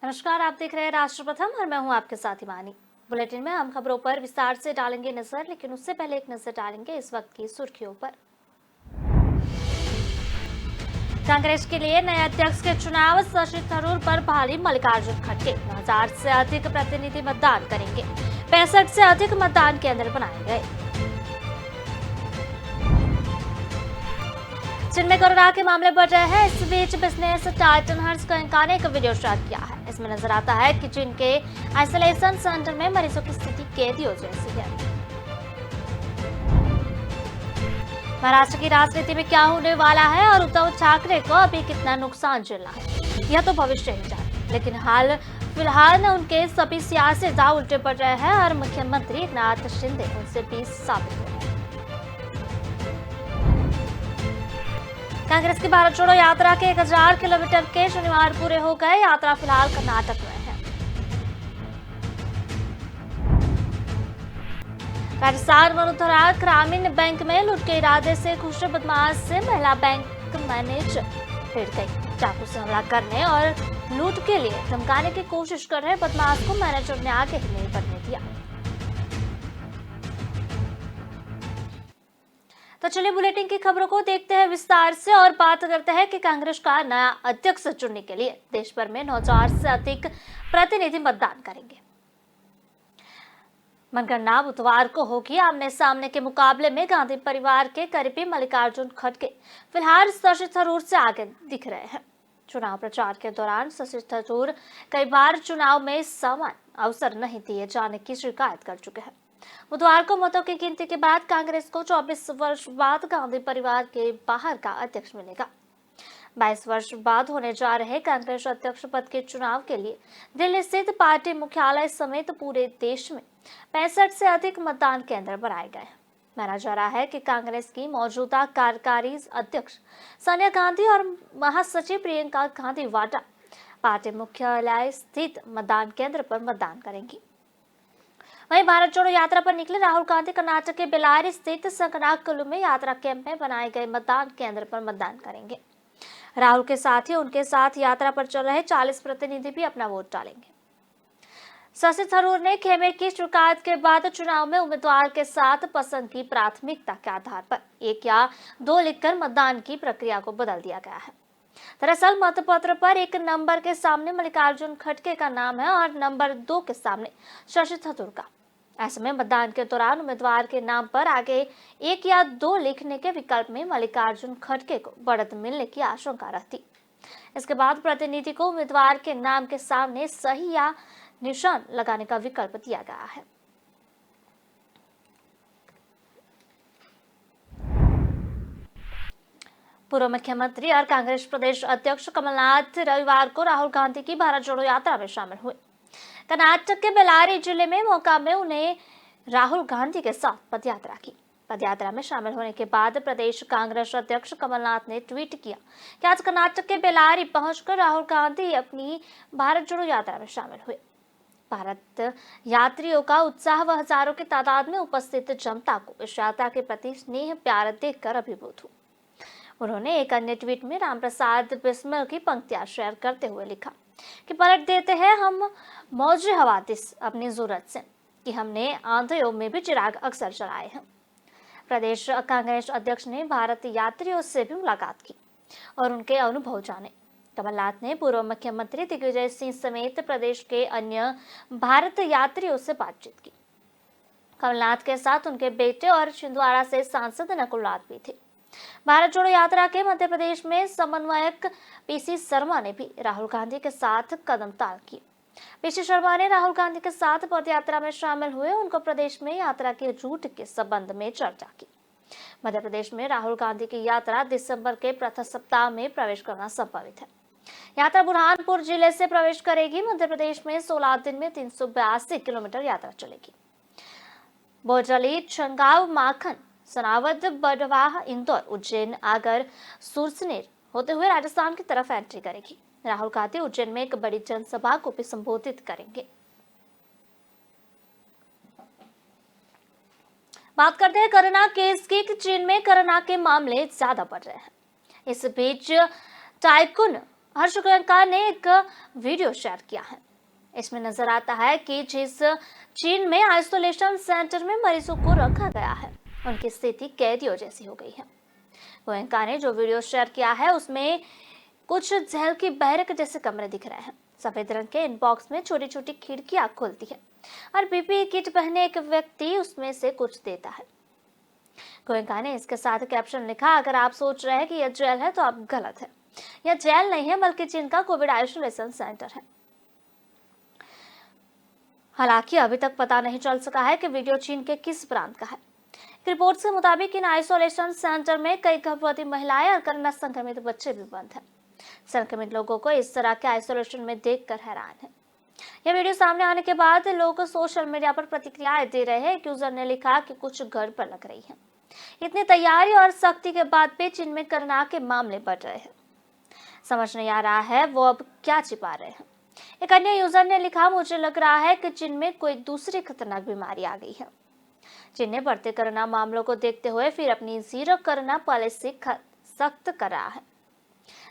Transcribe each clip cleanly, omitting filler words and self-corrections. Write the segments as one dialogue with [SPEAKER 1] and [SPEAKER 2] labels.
[SPEAKER 1] नमस्कार, आप देख रहे हैं राष्ट्र प्रथम और मैं हूं आपके साथ हिमानी। बुलेटिन में हम खबरों पर विस्तार से डालेंगे नजर, लेकिन उससे पहले एक नजर डालेंगे इस वक्त की सुर्खियों पर। कांग्रेस के लिए नए अध्यक्ष के चुनाव, शशि थरूर पर भारी मल्लिकार्जुन खड़गे। 9,000 से अधिक प्रतिनिधि मतदान करेंगे। 65 से अधिक मतदान केंद्र बनाए गए। चीन में कोरोना के मामले बढ़ रहे हैं। इस बीच बिजनेस टाइटन हर्ष गोयनका ने एक वीडियो शेयर किया है। इसमें नजर आता है कि चीन के आइसोलेशन सेंटर में मरीजों की स्थिति कैदियों जैसी है। महाराष्ट्र की राजनीति में क्या होने वाला है और उद्धव ठाकरे को अभी कितना नुकसान झेलना है, यह तो भविष्य ही जाने। लेकिन फिलहाल उनके सभी सियासी दांव उल्टे पड़ रहे हैं और मुख्यमंत्री एकनाथ शिंदे उनसे भी साबित हो रहे हैं। कांग्रेस की भारत जोड़ो यात्रा के 1000 किलोमीटर के शनिवार पूरे हो गए। यात्रा फिलहाल कर्नाटक में है। राजस्थान वसुंधरा ग्रामीण बैंक में लूट के इरादे से घुस बदमाश से महिला बैंक मैनेजर भिड़ गई। चाकू से हमला करने और लूट के लिए धमकाने की कोशिश कर रहे बदमाश को मैनेजर ने आगे ही नहीं बढ़ने दिया। तो चलिए बुलेटिन की खबरों को देखते हैं विस्तार से और बात करते हैं कि कांग्रेस का नया अध्यक्ष चुनने के लिए देश भर में 9,000 से अधिक प्रतिनिधि मतदान करेंगे। मतगणना बुधवार को होगी। आमने सामने के मुकाबले में गांधी परिवार के करीबी मल्लिकार्जुन खड़गे फिलहाल शशि थरूर से आगे दिख रहे हैं। चुनाव प्रचार के दौरान शशि थरूर कई बार चुनाव में समान अवसर नहीं दिए जाने की शिकायत कर चुके हैं। बुधवार को मतों की गिनती के बाद कांग्रेस को 24 वर्ष बाद गांधी परिवार के बाहर का अध्यक्ष मिलेगा। 22 वर्ष बाद होने जा रहे कांग्रेस अध्यक्ष पद के चुनाव के लिए दिल्ली स्थित पार्टी मुख्यालय समेत पूरे देश में 65 से अधिक मतदान केंद्र बनाए गए हैं। माना जा रहा है कि कांग्रेस की मौजूदा कार्यकारी अध्यक्ष सोनिया गांधी और महासचिव प्रियंका गांधी वाड्रा पार्टी मुख्यालय स्थित मतदान केंद्र पर मतदान करेंगी। वहीं भारत जोड़ो यात्रा पर निकले राहुल गांधी कर्नाटक के बेल्लारी स्थित संकनाकुलु में यात्रा कैंप में बनाए गए मतदान केंद्र पर मतदान करेंगे। राहुल के साथ ही उनके साथ यात्रा पर चल रहे 40 प्रतिनिधि भी अपना वोट डालेंगे। शशि थरूर ने खेमे की शिकायत के बाद चुनाव में उम्मीदवार के साथ पसंद की प्राथमिकता के आधार पर 1 या 2 लिखकर मतदान की प्रक्रिया को बदल दिया गया है। दरअसल मतपत्र पर एक नंबर के सामने मल्लिकार्जुन खड़गे का नाम है और नंबर 2 के सामने शशि थरूर का। ऐसे में मतदान के दौरान उम्मीदवार के नाम पर आगे 1 या 2 लिखने के विकल्प में मल्लिकार्जुन खड़गे को बढ़त मिलने की आशंका रहती। इसके बाद प्रतिनिधि को उम्मीदवार के नाम के सामने सही या निशान लगाने का विकल्प दिया गया है। पूर्व मुख्यमंत्री और कांग्रेस प्रदेश अध्यक्ष कमलनाथ रविवार को राहुल गांधी की भारत जोड़ो यात्रा में शामिल हुए। कर्नाटक के बेल्लारी जिले में मौका में उन्हें राहुल गांधी के साथ पदयात्रा की। पदयात्रा में शामिल होने के बाद प्रदेश कांग्रेस अध्यक्ष कमलनाथ ने ट्वीट किया कि आज कर्नाटक के बेल्लारी पहुंचकर राहुल गांधी अपनी भारत जोड़ो यात्रा में शामिल हुए। भारत यात्रियों का उत्साह व हजारों की तादाद में उपस्थित जनता को इस यात्रा के प्रति स्नेह प्यार देखकर अभिभूत हुआ। उन्होंने एक अन्य ट्वीट में रामप्रसाद बिस्मिल की पंक्तियां शेयर करते हुए लिखा कि पलट देते हैं हम मौज हवादिस अपनी जरूरत से कि हमने आंधियों में भी चिराग अक्सर जलाए हैं। प्रदेश कांग्रेस अध्यक्ष ने भारत यात्रियों से भी मुलाकात की और उनके अनुभव जाने। कमलनाथ ने पूर्व मुख्यमंत्री दिग्विजय सिंह समेत प्रदेश के अन्य भारत यात्रियों से बातचीत की। कमलनाथ के साथ उनके बेटे और छिंदवाड़ा से सांसद नकुल नाथ भी थे। भारत जोड़ो यात्रा के मध्य प्रदेश में समन्वयक पीसी शर्मा ने भी राहुल गांधी के साथ कदम ताल की। पीसी शर्मा ने राहुल गांधी के साथ पदयात्रा में शामिल हुए। उनको प्रदेश में यात्रा के रूट के संबंध में चर्चा की। मध्य प्रदेश में राहुल गांधी की यात्रा दिसंबर के प्रथम सप्ताह में प्रवेश करना संभावित है। यात्रा बुरहानपुर जिले से प्रवेश करेगी। मध्य प्रदेश में 16 दिन में 382 किलोमीटर यात्रा चलेगी। बोजली, छंगाव, माखन, सनावद, बड़वाह, इंदौर, उज्जैन, आगर, सुरसनेर होते हुए राजस्थान की तरफ एंट्री करेगी। राहुल गांधी उज्जैन में एक बड़ी जनसभा को भी संबोधित करेंगे। बात करते हैं कोरोना केस की। चीन में कोरोना के मामले ज्यादा बढ़ रहे हैं। इस बीच टाइकुन हर्ष गोयनका ने एक वीडियो शेयर किया है। इसमें नजर आता है कि जिस चीन में आइसोलेशन सेंटर में मरीजों को रखा गया है, उनकी स्थिति कैदियों जैसी हो गई है। गोयनका ने जो वीडियो शेयर किया है उसमें कुछ जेल की बैरक जैसे कमरे दिख रहे हैं। सफेद रंग के इनबॉक्स में छोटी छोटी खिड़कियां खुलती है और पीपीई किट पहने एक व्यक्ति उसमें से कुछ देता है। गोयनका ने इसके साथ कैप्शन लिखा, अगर आप सोच रहे हैं कि यह जेल है तो आप गलत है। यह जेल नहीं है बल्कि चीन का कोविड आइसोलेशन सेंटर है। हालांकि अभी तक पता नहीं चल सका है कि वीडियो चीन के किस प्रांत का है। एक रिपोर्ट के मुताबिक इन आइसोलेशन सेंटर में कई गर्भवती महिलाएं और कोरोना संक्रमित बच्चे भी बंद हैं। संक्रमित लोगों को इस तरह के आइसोलेशन में देखकर हैरान है। यह वीडियो सामने आने के बाद लोग सोशल मीडिया पर प्रतिक्रियाएं दे रहे हैं। एक यूजर ने लिखा कि कुछ गड़बड़ लग रही है, इतनी तैयारी और सख्ती के बाद भी चीन में कोरोना के मामले बढ़ रहे हैं। समझ नहीं आ रहा है वो अब क्या छिपा रहे हैं। एक अन्य यूजर ने लिखा, मुझे लग रहा है कि चीन में कोई दूसरी खतरनाक बीमारी आ गई है। चीन ने बढ़ते कोरोना मामलों को देखते हुए फिर अपनी जीरो कोरोना पॉलिसी सख्त कर रहा है।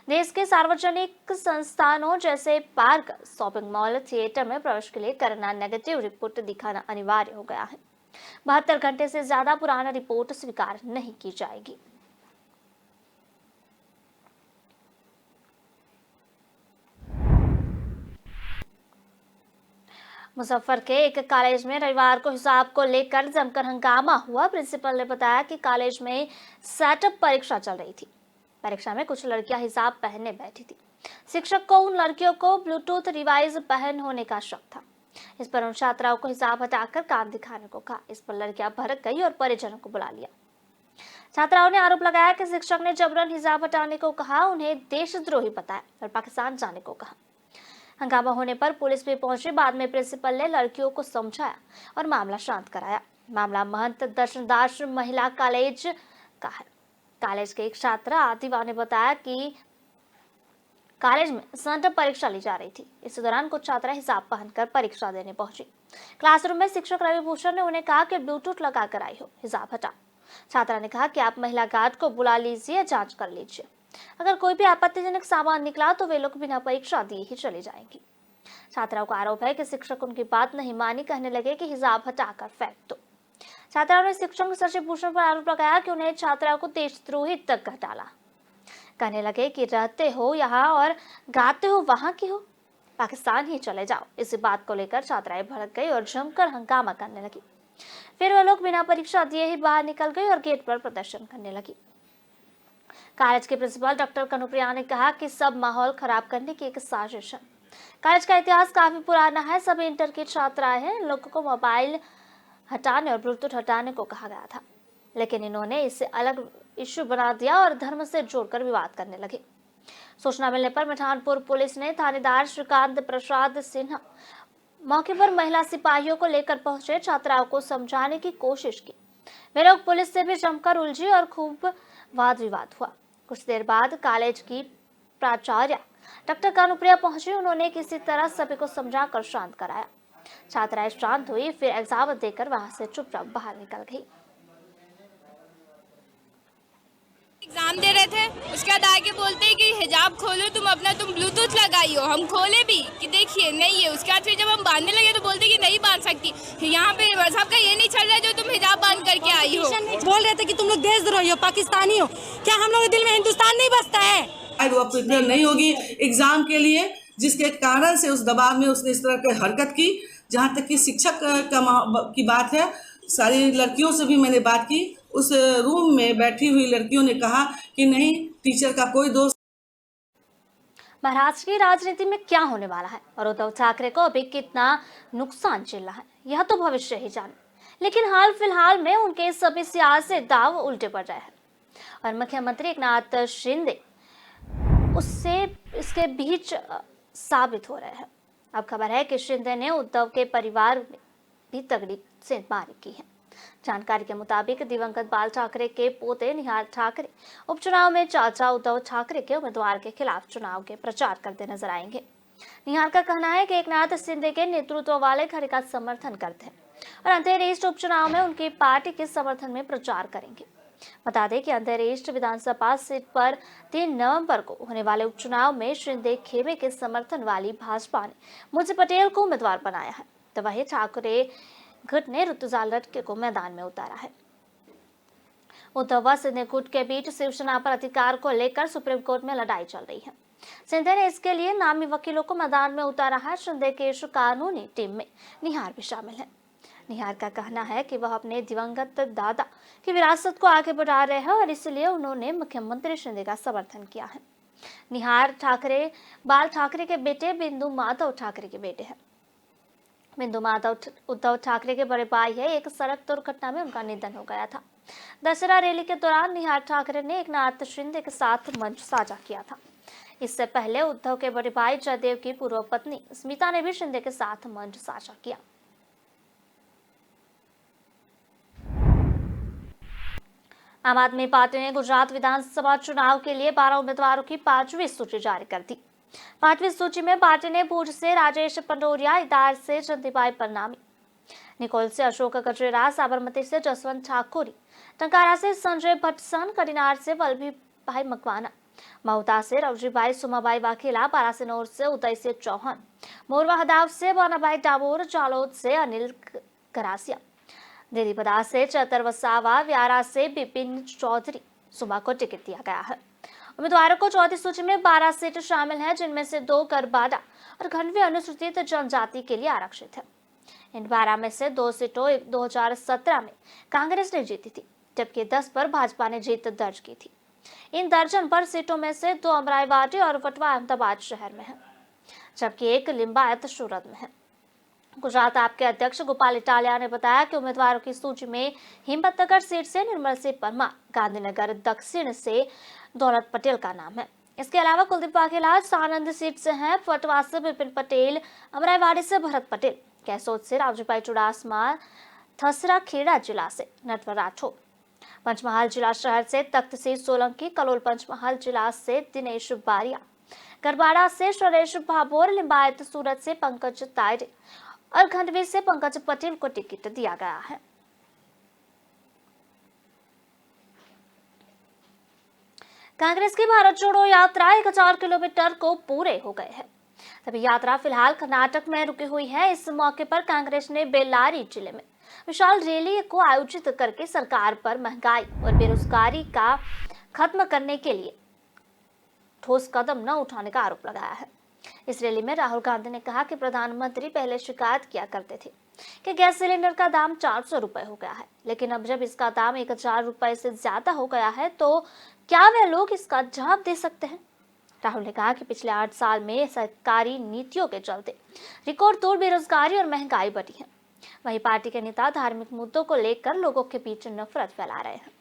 [SPEAKER 1] देश के सार्वजनिक संस्थानों जैसे पार्क, शॉपिंग मॉल, थिएटर में प्रवेश के लिए कोरोना नेगेटिव रिपोर्ट दिखाना अनिवार्य हो गया है। 72 घंटे से ज्यादा पुराना रिपोर्ट स्वीकार नहीं की जाएगी। मुजफ्फर के एक कॉलेज में रविवार को हिसाब को लेकर जमकर हंगामा हुआ। प्रिंसिपल ने बताया कि कॉलेज में सेटअप परीक्षा चल रही थी। परीक्षा में कुछ लड़कियां हिजाब पहनने बैठी थी। शिक्षक को उन लड़कियों को ब्लूटूथ डिवाइस पहन होने का शक था। इस पर उन छात्राओं को हिजाब हटाकर कान दिखाने को कहा। इस पर लड़कियां भड़क गई और परिजनों को बुला लिया। छात्राओं ने आरोप लगाया कि शिक्षक ने जबरन हिजाब हटाने को कहा, उन्हें देशद्रोही बताया और पाकिस्तान जाने को कहा। हंगामा होने पर पुलिस भी पहुंची। बाद में प्रिंसिपल ने लड़कियों को समझाया और मामला शांत कराया। मामला महंत दर्शनदास महिला कॉलेज का है। कॉलेज के एक छात्रा आतिफा ने बताया कि कॉलेज में सेंटर परीक्षा ली जा रही थी। इस दौरान कुछ छात्रा हिजाब पहनकर परीक्षा देने पहुंची। क्लासरूम में शिक्षक रवि भूषण ने उन्हें कहा कि ब्लूटूथ लगाकर आई हो, हिजाब हटाओ। छात्रा ने कहा कि आप महिला गार्ड को बुला लीजिए, जांच कर लीजिए। अगर कोई भी आपत्तिजनक सामान निकला तो वे लोग बिना परीक्षा दिए ही चले जाएंगे। छात्राओं का आरोप है कि शिक्षक उनकी बात नहीं मानी, कहने लगे कि हिजाब हटाकर फेंक दो। छात्राओं ने शिक्षक शशि भूषण पर आरोप लगाया कि उन्हें छात्राओं को देशद्रोही तक डाला। कहने लगे कि रहते हो यहाँ और गाते हो वहां की हो, पाकिस्तान ही चले जाओ। इसी बात को लेकर छात्राएं भड़क गई और जमकर हंगामा करने लगी। फिर वे लोग बिना परीक्षा दिए ही बाहर निकल गए और गेट पर प्रदर्शन करने लगी। कॉलेज के प्रिंसिपल डॉक्टर कनुप्रिया ने कहा कि सब माहौल खराब करने की एक साजिश है। कॉलेज का इतिहास काफी पुराना है। सभी इंटर की छात्राएं हैं। लोगों को मोबाइल हटाने और ब्लूटूथ हटाने को कहा गया था, लेकिन इन्होंने इसे अलग इश्यू बना दिया और धर्म से जोड़कर विवाद करने लगे। सूचना मिलने पर मिठानपुर पुलिस ने थानेदार श्रीकांत प्रसाद सिन्हा मौके पर महिला सिपाहियों को लेकर पहुंचे। छात्राओं को समझाने की कोशिश की। वे लोग पुलिस से भी जमकर उलझी और खूब वाद विवाद हुआ। कुछ देर बाद कॉलेज की प्राचार्य डॉक्टर कानुप्रिया पहुंची। उन्होंने किसी तरह सभी को समझाकर शांत कराया। छात्राएं शांत हुई, फिर एग्जाम देकर वहां से चुपचाप बाहर निकल गई।
[SPEAKER 2] एग्जाम दे रहे थे, उसके बाद आगे बोलते हैं कि हिजाब खोलो, तुम ब्लूटूथ लगाई हो। हम खोले भी कि देखिए नहीं है। उसके बाद फिर जब हम बांधने लगे तो बोलते कि नहीं बांध सकती। यहाँ पे मजहब का ये नहीं चल रहा है जो तुम हिजाब बांध करके आई हो।
[SPEAKER 3] बोल रहे थे कि तुम लोग देशद्रोही हो, पाकिस्तानी हो। क्या हम लोग के दिल में हिंदुस्तान नहीं बसता है?
[SPEAKER 4] वो प्रिपेयर नहीं होगी एग्जाम के लिए, जिसके कारण से उस दबाव में उसने इस तरह की हरकत की। जहाँ तक कि शिक्षक की बात है, सारी लड़कियों से भी मैंने बात की। उस रूम में बैठी हुई लड़कियों ने कहा कि नहीं, टीचर का कोई दोष।
[SPEAKER 1] महाराष्ट्र की राजनीति में क्या होने वाला है और उद्धव ठाकरे को अभी कितना नुकसान झेल रहा है, यह तो भविष्य ही जाने। लेकिन हाल फिलहाल में उनके सभी सियासी दाव उल्टे पड़ रहे हैं और मुख्यमंत्री एकनाथ शिंदे उससे इसके बीच साबित हो रहे हैं। अब खबर है कि शिंदे ने उद्धव के परिवार में भी तगड़ी सेंधमारी की है। जानकारी के मुताबिक दिवंगत बाल ठाकरे के पोते निहाल ठाकरे उपचुनाव में चाचा उद्धव ठाकरे के उम्मीदवार के खिलाफ चुनाव के प्रचार करते नजर आएंगे। निहाल का कहना है कि एकनाथ शिंदे के नेतृत्व वाले खड़े का समर्थन करते हैं और अंतरिक्ष उपचुनाव में उनकी पार्टी के समर्थन में प्रचार करेंगे। बता दें कि अंतरिक्ष विधानसभा सीट पर 3 नवंबर को होने वाले उपचुनाव में शिंदे खेमे के समर्थन वाली भाजपा ने मुझे पटेल को उम्मीदवार बनाया है, तो वही ठाकरे गुट ने ऋतुजा लटके को मैदान में उतारा है। उद्धव व सिंधे गुट के बीच शिवसेना पर अधिकार को लेकर सुप्रीम कोर्ट में लड़ाई चल रही है। सिंधे ने इसके लिए नामी वकीलों को मैदान में उतारा है। शिंदे के इस कानूनी टीम में निहार भी शामिल है। निहार का कहना है कि वह अपने दिवंगत दादा की विरासत को आगे बढ़ा रहे हैं और इसलिए उन्होंने मुख्यमंत्री शिंदे का समर्थन किया है। निहार ठाकरे बाल ठाकरे के बेटे बिंदु माधव ठाकरे के बेटे हैं। बिंदु माधव उद्धव ठाकरे के बड़े भाई है। एक सड़क दुर्घटना में उनका निधन हो गया था। दशहरा रैली के दौरान निहार ठाकरे ने एकनाथ शिंदे के साथ मंच साझा किया था। इससे पहले उद्धव के बड़े भाई जयदेव की पूर्व पत्नी स्मिता ने भी शिंदे के साथ मंच साझा किया। आम आदमी पार्टी ने गुजरात विधानसभा चुनाव के लिए 12 उम्मीदवारों की 5वीं सूची जारी कर दी। 5वीं सूची में पार्टी ने भुज से राजेश पंडोरिया, इदार से चंदीबाई परनामी, निकोल से अशोक गजरेरा, साबरमती से जसवंत ठाकुरी, टंकारा से संजय भट्टसन, कडिनार से वल्लभी भाई मकवाना, महुता से रवजीबाई सुमाबाई वाघेला, पारासिनोर से उदय से चौहान, मोरवा हदाव से बानाबाई डामोर, जालोद से अनिल करासिया, देदीपदा से चतर वसावा, व्यारा से बिपिन चौधरी सुबह को टिकट दिया गया है। उम्मीदवारों को चौथी सूची में 12 सीट शामिल है, जिनमें से 2 गरबाडा और खंडवी अनुसूचित जनजाति के लिए आरक्षित है। इन 12 में से 2 सीटों 2017 में कांग्रेस ने जीती थी, जबकि 10 पर भाजपा ने जीत दर्ज की थी। इन दर्जन पर सीटों में से 2 अमराईवाड़ी और वटवा अहमदाबाद शहर में है, जबकि 1 लिंबायत सूरत में है। गुजरात आप के अध्यक्ष गोपाल इटालिया ने बताया कि उम्मीदवारों की सूची में हिम्मतनगर सीट से निर्मल सिंह परमार, गांधीनगर दक्षिण से दौलत पटेल का नाम है। इसके अलावा कुलदीप वाघेला सानंद सीट से हैं, फटवा से विपिन पटेल, अमराईवाड़ी से भरत पटेल, कैसोद से राजूभाई चुड़ासमा, थसरा खेड़ा जिला से नटवर राठौर, पंचमहाल जिला शहर से तख्त सिंह सोलंकी, कलोल पंचमहाल जिला से दिनेश बारिया, गरबाड़ा से सुरेश भाभोर, लिंबायत सूरत से पंकज तायरे और खंडवी से पंकज पटेल को टिकट दिया गया है। कांग्रेस की भारत जोड़ो यात्रा 1000 किलोमीटर को पूरे हो गए हैं। तभी यात्रा फिलहाल कर्नाटक में रुकी हुई है। इस मौके पर कांग्रेस ने बेल्लारी जिले में विशाल रैली को आयोजित करके सरकार पर महंगाई और बेरोजगारी का खत्म करने के लिए ठोस कदम न उठाने का आरोप लगाया है। इस रैली में राहुल गांधी ने कहा कि प्रधानमंत्री पहले शिकायत किया करते थे कि गैस सिलेंडर का दाम 400 रुपए हो गया है, लेकिन अब जब इसका दाम 1000 रुपए से ज्यादा हो गया है तो क्या वे लोग इसका जवाब दे सकते हैं। राहुल ने कहा कि पिछले 8 साल में सरकारी नीतियों के चलते रिकॉर्ड तोड़ बेरोजगारी और महंगाई बढ़ी है। वहीं पार्टी के नेता धार्मिक मुद्दों को लेकर लोगों के बीच नफरत फैला रहे हैं।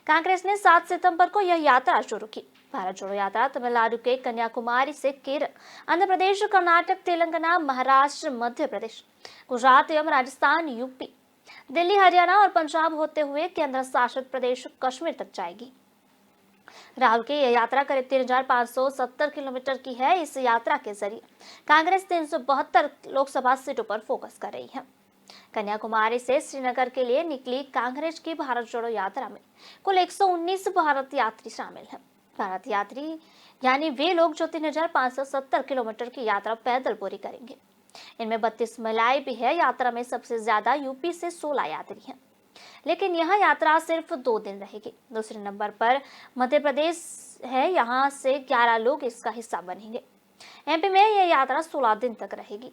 [SPEAKER 1] कांग्रेस ने 7 सितंबर को यह यात्रा शुरू की। भारत जोड़ो यात्रा तमिलनाडु के कन्याकुमारी से केरल, आंध्र प्रदेश, कर्नाटक, तेलंगाना, महाराष्ट्र, मध्य प्रदेश, गुजरात एवं राजस्थान, यूपी, दिल्ली, हरियाणा और पंजाब होते हुए केंद्र शासित प्रदेश कश्मीर तक जाएगी। राहुल की यह यात्रा करीब 3570 किलोमीटर की है। इस यात्रा के जरिए कांग्रेस 372 लोकसभा सीटों पर फोकस कर रही है। कन्याकुमारी से श्रीनगर के लिए निकली कांग्रेस की भारत जोड़ो यात्रा में कुल 119 भारत यात्री शामिल हैं। भारत यात्री यानी वे लोग जो 3570 किलोमीटर की यात्रा पैदल पूरी करेंगे। इनमें 32 महिलाएं भी है। यात्रा में सबसे ज्यादा यूपी से 16 यात्री हैं, लेकिन यह यात्रा सिर्फ 2 दिन रहेगी। दूसरे नंबर पर मध्य प्रदेश है, यहाँ से 11 लोग इसका हिस्सा बनेंगे। एमपी में यह यात्रा 16 दिन तक रहेगी।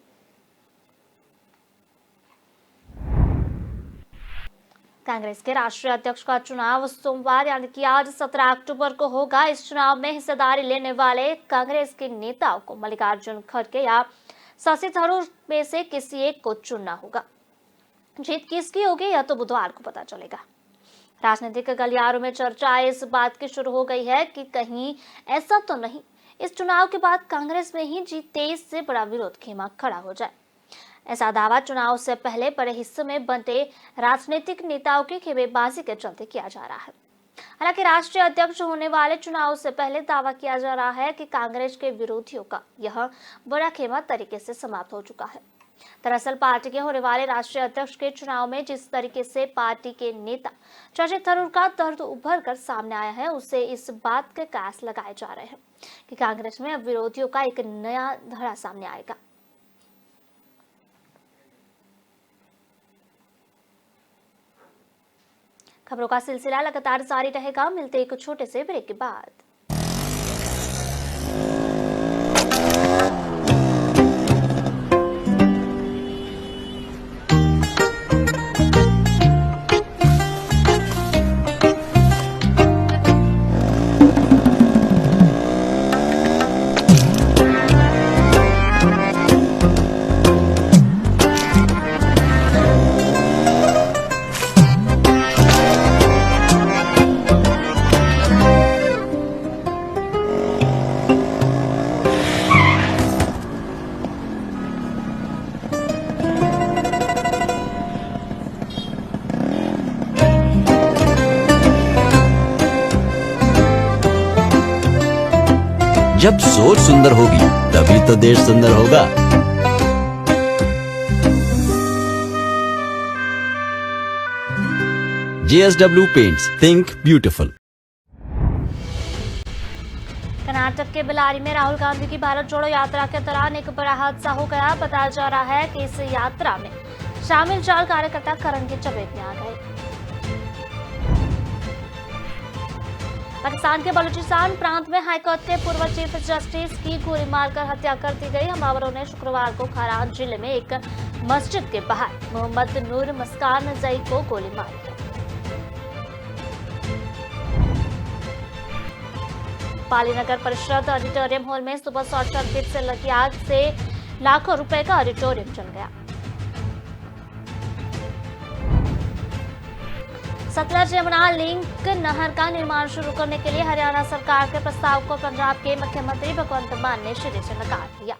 [SPEAKER 1] कांग्रेस के राष्ट्रीय अध्यक्ष का चुनाव सोमवार यानी कि आज 17 अक्टूबर को होगा। इस चुनाव में हिस्सेदारी लेने वाले कांग्रेस के नेताओं को मल्लिकार्जुन खड़गे या शशि थरूर में से किसी एक को चुनना होगा। जीत किसकी होगी यह तो बुधवार को पता चलेगा। राजनीतिक गलियारों में चर्चा इस बात की शुरू हो गई है कि कहीं ऐसा तो नहीं इस चुनाव के बाद कांग्रेस में ही G23 से बड़ा विरोध खेमा खड़ा हो जाए। ऐसा दावा चुनाव से पहले बड़े हिस्से में बंटे राजनीतिक नेताओं की खेमेबाजी के चलते किया जा रहा है। हालांकि राष्ट्रीय अध्यक्ष होने वाले चुनाव से पहले दावा किया जा रहा है कि कांग्रेस के विरोधियों का यह बड़ा खेमा तरीके से समाप्त हो चुका है। दरअसल पार्टी के होने वाले राष्ट्रीय अध्यक्ष के चुनाव में जिस तरीके से पार्टी के नेता शशि थरूर का दर्द उभर कर सामने आया है, उससे इस बात के कयास लगाए जा रहे हैं कि कांग्रेस में अब विरोधियों का एक नया धड़ा सामने आएगा। खबरों का सिलसिला लगातार जारी रहेगा। मिलते एक छोटे से ब्रेक के बाद।
[SPEAKER 5] जब सोच सुंदर होगी तभी तो देश सुंदर होगा। JSW paints, think beautiful.
[SPEAKER 1] Karnataka के बेल्लारी में राहुल गांधी की भारत जोड़ो यात्रा के दौरान एक बड़ा हादसा हो गया। बताया जा रहा है कि इस यात्रा में शामिल 4 कार्यकर्ता करंट की चपेट में आ गए। पाकिस्तान के बलूचिस्तान प्रांत में हाईकोर्ट के पूर्व चीफ जस्टिस की गोली मारकर हत्या कर दी गई। हमलावरों ने शुक्रवार को खारान जिले में एक मस्जिद के बाहर मोहम्मद नूर मस्कान जई को गोली मारी है। पाली नगर परिषद ऑडिटोरियम हॉल में सुबह शॉर्ट सर्किट से लगी आग से लाखों रुपए का ऑडिटोरियम जल गया। सतलज यमुना लिंक नहर का निर्माण शुरू करने के लिए हरियाणा सरकार के प्रस्ताव को पंजाब के मुख्यमंत्री भगवंत मान ने सिरे से नकार दिया।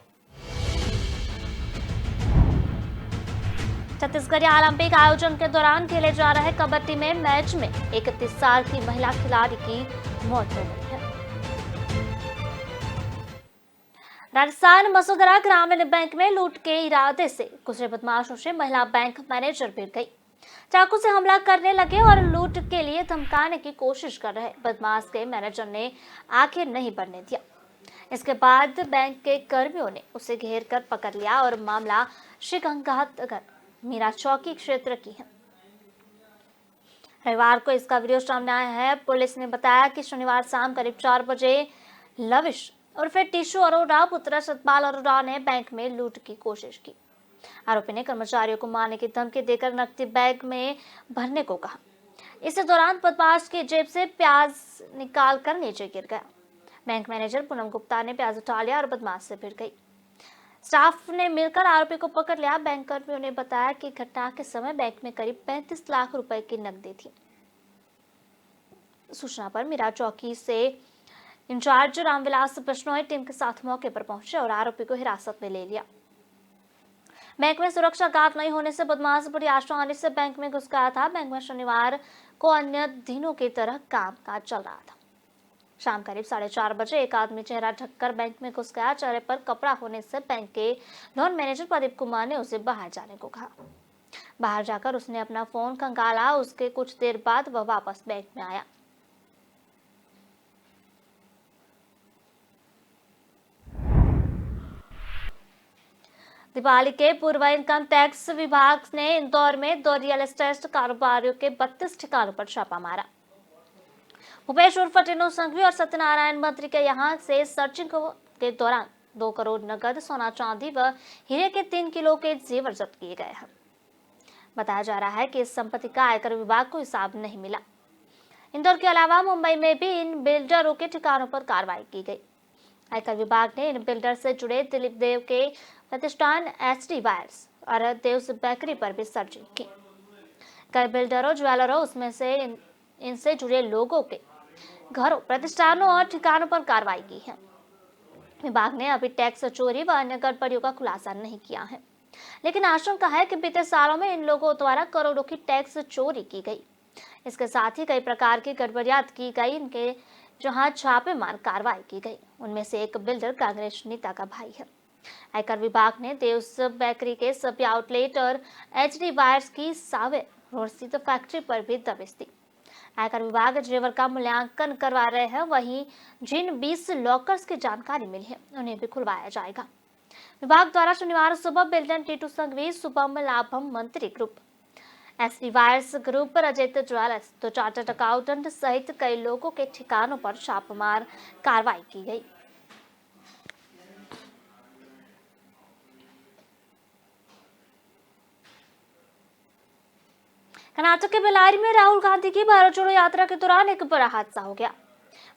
[SPEAKER 1] छत्तीसगढ़ ओलंपिक आयोजन के दौरान खेले जा रहे कबड्डी में मैच में 31 साल की महिला खिलाड़ी की मौत हो गई है। राजस्थान मसूदरा ग्रामीण बैंक में लूट के इरादे से गुजरे बदमाशों से महिला बैंक मैनेजर भिड़ गई। चाकू से हमला करने लगे और लूट के लिए धमकाने की कोशिश कर रहे बदमाश के मैनेजर ने आखिर नहीं बढ़ने दिया। इसके बाद बैंक के कर्मियों ने उसे घेर कर पकड़ लिया और मामला श्रीगंगानगर मीरा चौकी क्षेत्र की है। रविवार को इसका वीडियो सामने आया है। पुलिस ने बताया कि शनिवार शाम करीब 4 बजे लविश और फिर टिशु अरोड़ा पुत्र सतपाल अरोड़ा ने बैंक में लूट की कोशिश की। आरोपी ने कर्मचारियों को मारने की धमकी देकर नकदी बैग में भरने को कहा। इस दौरान बदमाश की जेब से प्याज निकाल कर नीचे गिर गया। बैंक मैनेजर पूनम गुप्ता ने प्याज उठा लिया और बदमाश से भिड़ गई। स्टाफ ने मिलकर आरोपी को पकड़ लिया। बैंक कर्मियों ने बताया कि घटना के समय बैंक में करीब 35 लाख रुपए की नकदी थी। सूचना पर मीरा चौकी से इंचार्ज रामविलास बिश्नोई टीम के साथ मौके पर पहुंचे और आरोपी को हिरासत में ले लिया। बैंक में सुरक्षा गार्ड नहीं होने से बदमाश बड़ी आसानी से बैंक में घुस गया था। बैंक में शनिवार को अन्य दिनों की तरह कामकाज चल रहा था। शाम करीब 4:30 बजे एक आदमी चेहरा ढककर बैंक में घुस गया। चेहरे पर कपड़ा होने से बैंक के लोन मैनेजर प्रदीप कुमार ने उसे बाहर जाने को कहा। बाहर जाकर उसने अपना फोन खंगाला। उसके कुछ देर बाद वह वापस बैंक में आया। दिवाली के पूर्व इनकम टैक्स विभाग ने इंदौर में 2 रियल एस्टेट कारोबारियों के 32 ठिकानों पर छापा मारा। भूपेश उर्फ टिन्नू संघवी और सत्यनारायण मंत्री के यहां से सर्चिंग के दौरान 2 करोड़ नगद, सोना चांदी व हीरे के 3 किलो के जेवर जब्त किए गए हैं। बताया जा रहा है कि इस संपत्ति का आयकर विभाग को हिसाब नहीं मिला। इंदौर के अलावा मुंबई में भी इन बिल्डरों के ठिकानों पर कार्रवाई की गई। आयकर विभाग ने इन बिल्डर से जुड़े दिलीप देव के प्रतिष्ठान HD वायर्स और देव्स बेकरी पर भी सर्चिंग की। कई बिल्डरों, ज्वेलरों, उसमें से इनसे जुड़े लोगों के घरों, प्रतिष्ठानों और ठिकानों पर कार्रवाई की है। विभाग ने अभी टैक्स चोरी व अन्य गड़बड़ियों का खुलासा नहीं किया है, लेकिन आशंका है कि बीते सालों में इन लोगों द्वारा करोड़ों की टैक्स चोरी की गई। इसके साथ ही कई प्रकार की गड़बड़ियां की गई। इनके जहां छापेमार कार्रवाई की गई, उनमें से एक बिल्डर कांग्रेस नेता का भाई है। आयकर विभाग ने देव्स बेकरी के सभी आउटलेट और एचडी वायर्स की सावे रोड स्थित फैक्ट्री पर भी दबिश दी। आयकर विभाग जेवर का मूल्यांकन करवा रहे हैं, वहीं जिन 20 लॉकर्स की जानकारी मिली है उन्हें भी खुलवाया जाएगा। विभाग द्वारा शनिवार सुबह बिल्डन टीटू संघवी, शुभम लाभम मंत्री ग्रुप, एसडी वायर्स ग्रुप, रजत ज्वेलर्स, तो चार्टर्ड अकाउंटेंट सहित कई लोगों के ठिकानों पर छापेमार कार्रवाई की गई। कर्नाटक के बेल्लारी में राहुल गांधी की भारत जोड़ो यात्रा के दौरान एक बड़ा हादसा हो गया।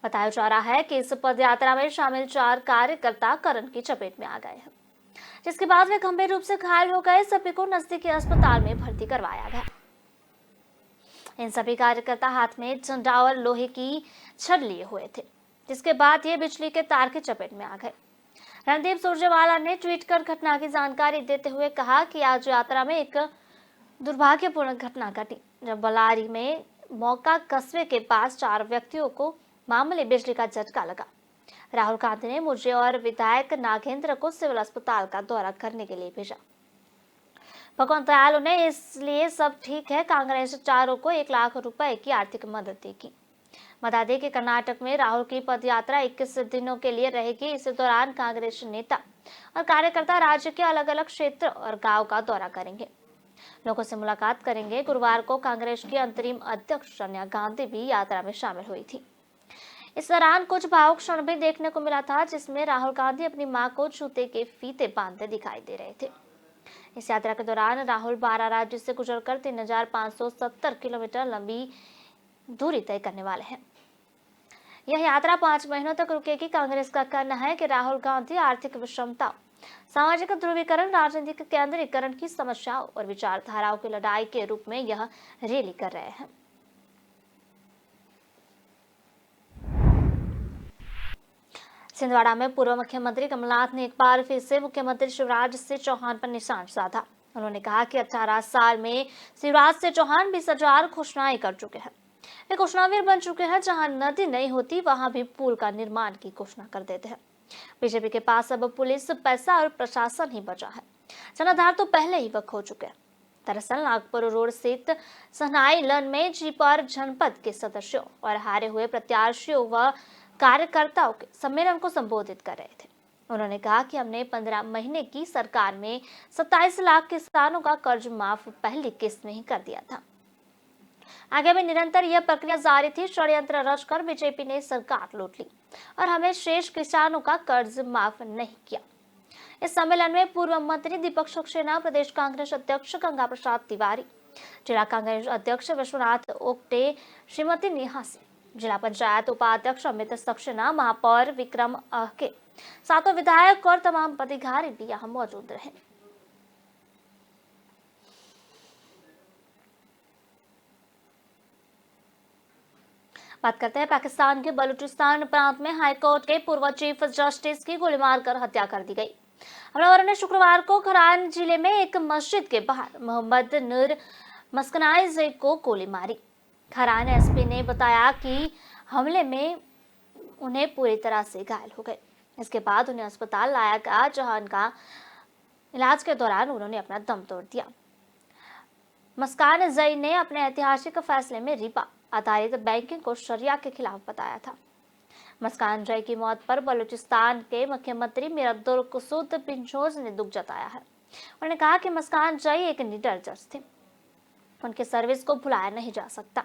[SPEAKER 1] बताया जा रहा है कि इस पद यात्रा में शामिल 4 कार्यकर्ता करंट की चपेट में आ गए हैं, जिसके बाद वे गंभीर रूप से घायल हो गए। सभी को नजदीकी अस्पताल में भर्ती करवाया गया। इन सभी कार्यकर्ता हाथ में झंडा और लोहे की छड़ लिए हुए थे, जिसके बाद ये बिजली के तार की चपेट में आ गए। रणदीप सुरजेवाला ने ट्वीट कर घटना की जानकारी देते हुए कहा कि आज यात्रा में एक दुर्भाग्यपूर्ण घटना घटी, जब बेल्लारी में मौका कस्बे के पास 4 व्यक्तियों को मामूली बिजली का झटका लगा। राहुल गांधी ने मुझे और विधायक नागेंद्र को सिविल अस्पताल का दौरा करने के लिए भेजा। भगवंत दयालु ने इसलिए सब ठीक है, कांग्रेस चारों को 1 लाख रुपए की आर्थिक मदद देगी। बता दें कि कर्नाटक में राहुल की पदयात्रा 21 दिनों के लिए रहेगी। इस दौरान कांग्रेस नेता और कार्यकर्ता राज्य के अलग अलग क्षेत्र और गांव का दौरा करेंगे, लोगों से मुलाकात करेंगे। गुरुवार को कांग्रेस की अंतरिम अध्यक्ष सोनिया गांधी भी यात्रा में शामिल हुई थी। इस दौरान कुछ भावुक क्षण भी देखने को मिला था, जिसमें राहुल गांधी अपनी मां को जूते के फीते बांधते दिखाई दे रहे थे। इस यात्रा के दौरान राहुल 12 राज्य से गुजरकर 3570 किलोमीटर लंबी दूरी तय करने वाले हैं। यह यात्रा 5 महीनों तक रुकेगी। कांग्रेस का कहना है कि राहुल गांधी आर्थिक विषमता, सामाजिक ध्रुवीकरण, राजनीतिक केंद्रीकरण की समस्याओं और विचारधाराओं की लड़ाई के रूप में यह रैली कर रहे हैं। छिंदवाड़ा में पूर्व मुख्यमंत्री कमलनाथ ने एक बार फिर से मुख्यमंत्री शिवराज सिंह चौहान पर निशान साधा। उन्होंने कहा कि 18 साल में शिवराज सिंह चौहान 20,000 घोषणाएं कर चुके हैं। वे घोषणावीर बन चुके हैं। जहां नदी नहीं होती वहां भी पुल का निर्माण की घोषणा कर देते हैं। बीजेपी के पास अब पुलिस, पैसा और प्रशासन ही बचा है। जनाधार तो पहले ही वह खो चुके हैं। दरअसल नागपुर रोड स्थित सनाई लन में जीप और जनपद के सदस्यों और हारे हुए प्रत्याशियों व कार्यकर्ताओं के सम्मेलन को संबोधित कर रहे थे। उन्होंने कहा कि हमने 15 महीने की सरकार में 27 लाख किसानों का कर्ज माफ पहली किस्त में ही कर दिया था। आगे भी निरंतर यह प्रक्रिया जारी थी। षड्यंत्र रचकर बीजेपी ने सरकार लूट ली और हमें शेष किसानों का कर्ज माफ नहीं किया। इस सम्मेलन में पूर्व मंत्री दीपक सक्सेना, प्रदेश कांग्रेस अध्यक्ष गंगा प्रसाद तिवारी, जिला कांग्रेस अध्यक्ष विश्वनाथ ओक्टे, श्रीमती नेहा सिंह, जिला पंचायत उपाध्यक्ष अमित सक्सेना, महापौर विक्रम आहके, सातों विधायक और तमाम पदाधिकारी भी यहाँ मौजूद रहे। बात करते हैं पाकिस्तान के बलूचिस्तान प्रांत में हाईकोर्ट के पूर्व चीफ जस्टिस की गोली मारकर हत्या कर दी गई। हमलावरों ने शुक्रवार को खरान जिले में एक मस्जिद के बाहर मोहम्मद नूर मस्कनाई को गोली मारी। खरान एसपी ने बताया कि हमले में उन्हें पूरी तरह से घायल हो गए। इसके बाद उन्हें अस्पताल लाया गया, जहां उनका इलाज के दौरान उन्होंने अपना दम तोड़ दिया। मस्कान जई ने अपने ऐतिहासिक फैसले में रिबा आधारित बैंकिंग को शरिया के खिलाफ बताया था। मस्कान जई की मौत पर बलूचिस्तान के मुख्यमंत्री मीर अब्दुल कुसूद बिन जोज ने दुख जताया है। उन्होंने कहा कि मस्कान जई एक निडर जज थे, उनके सर्विस को भुलाया नहीं जा सकता।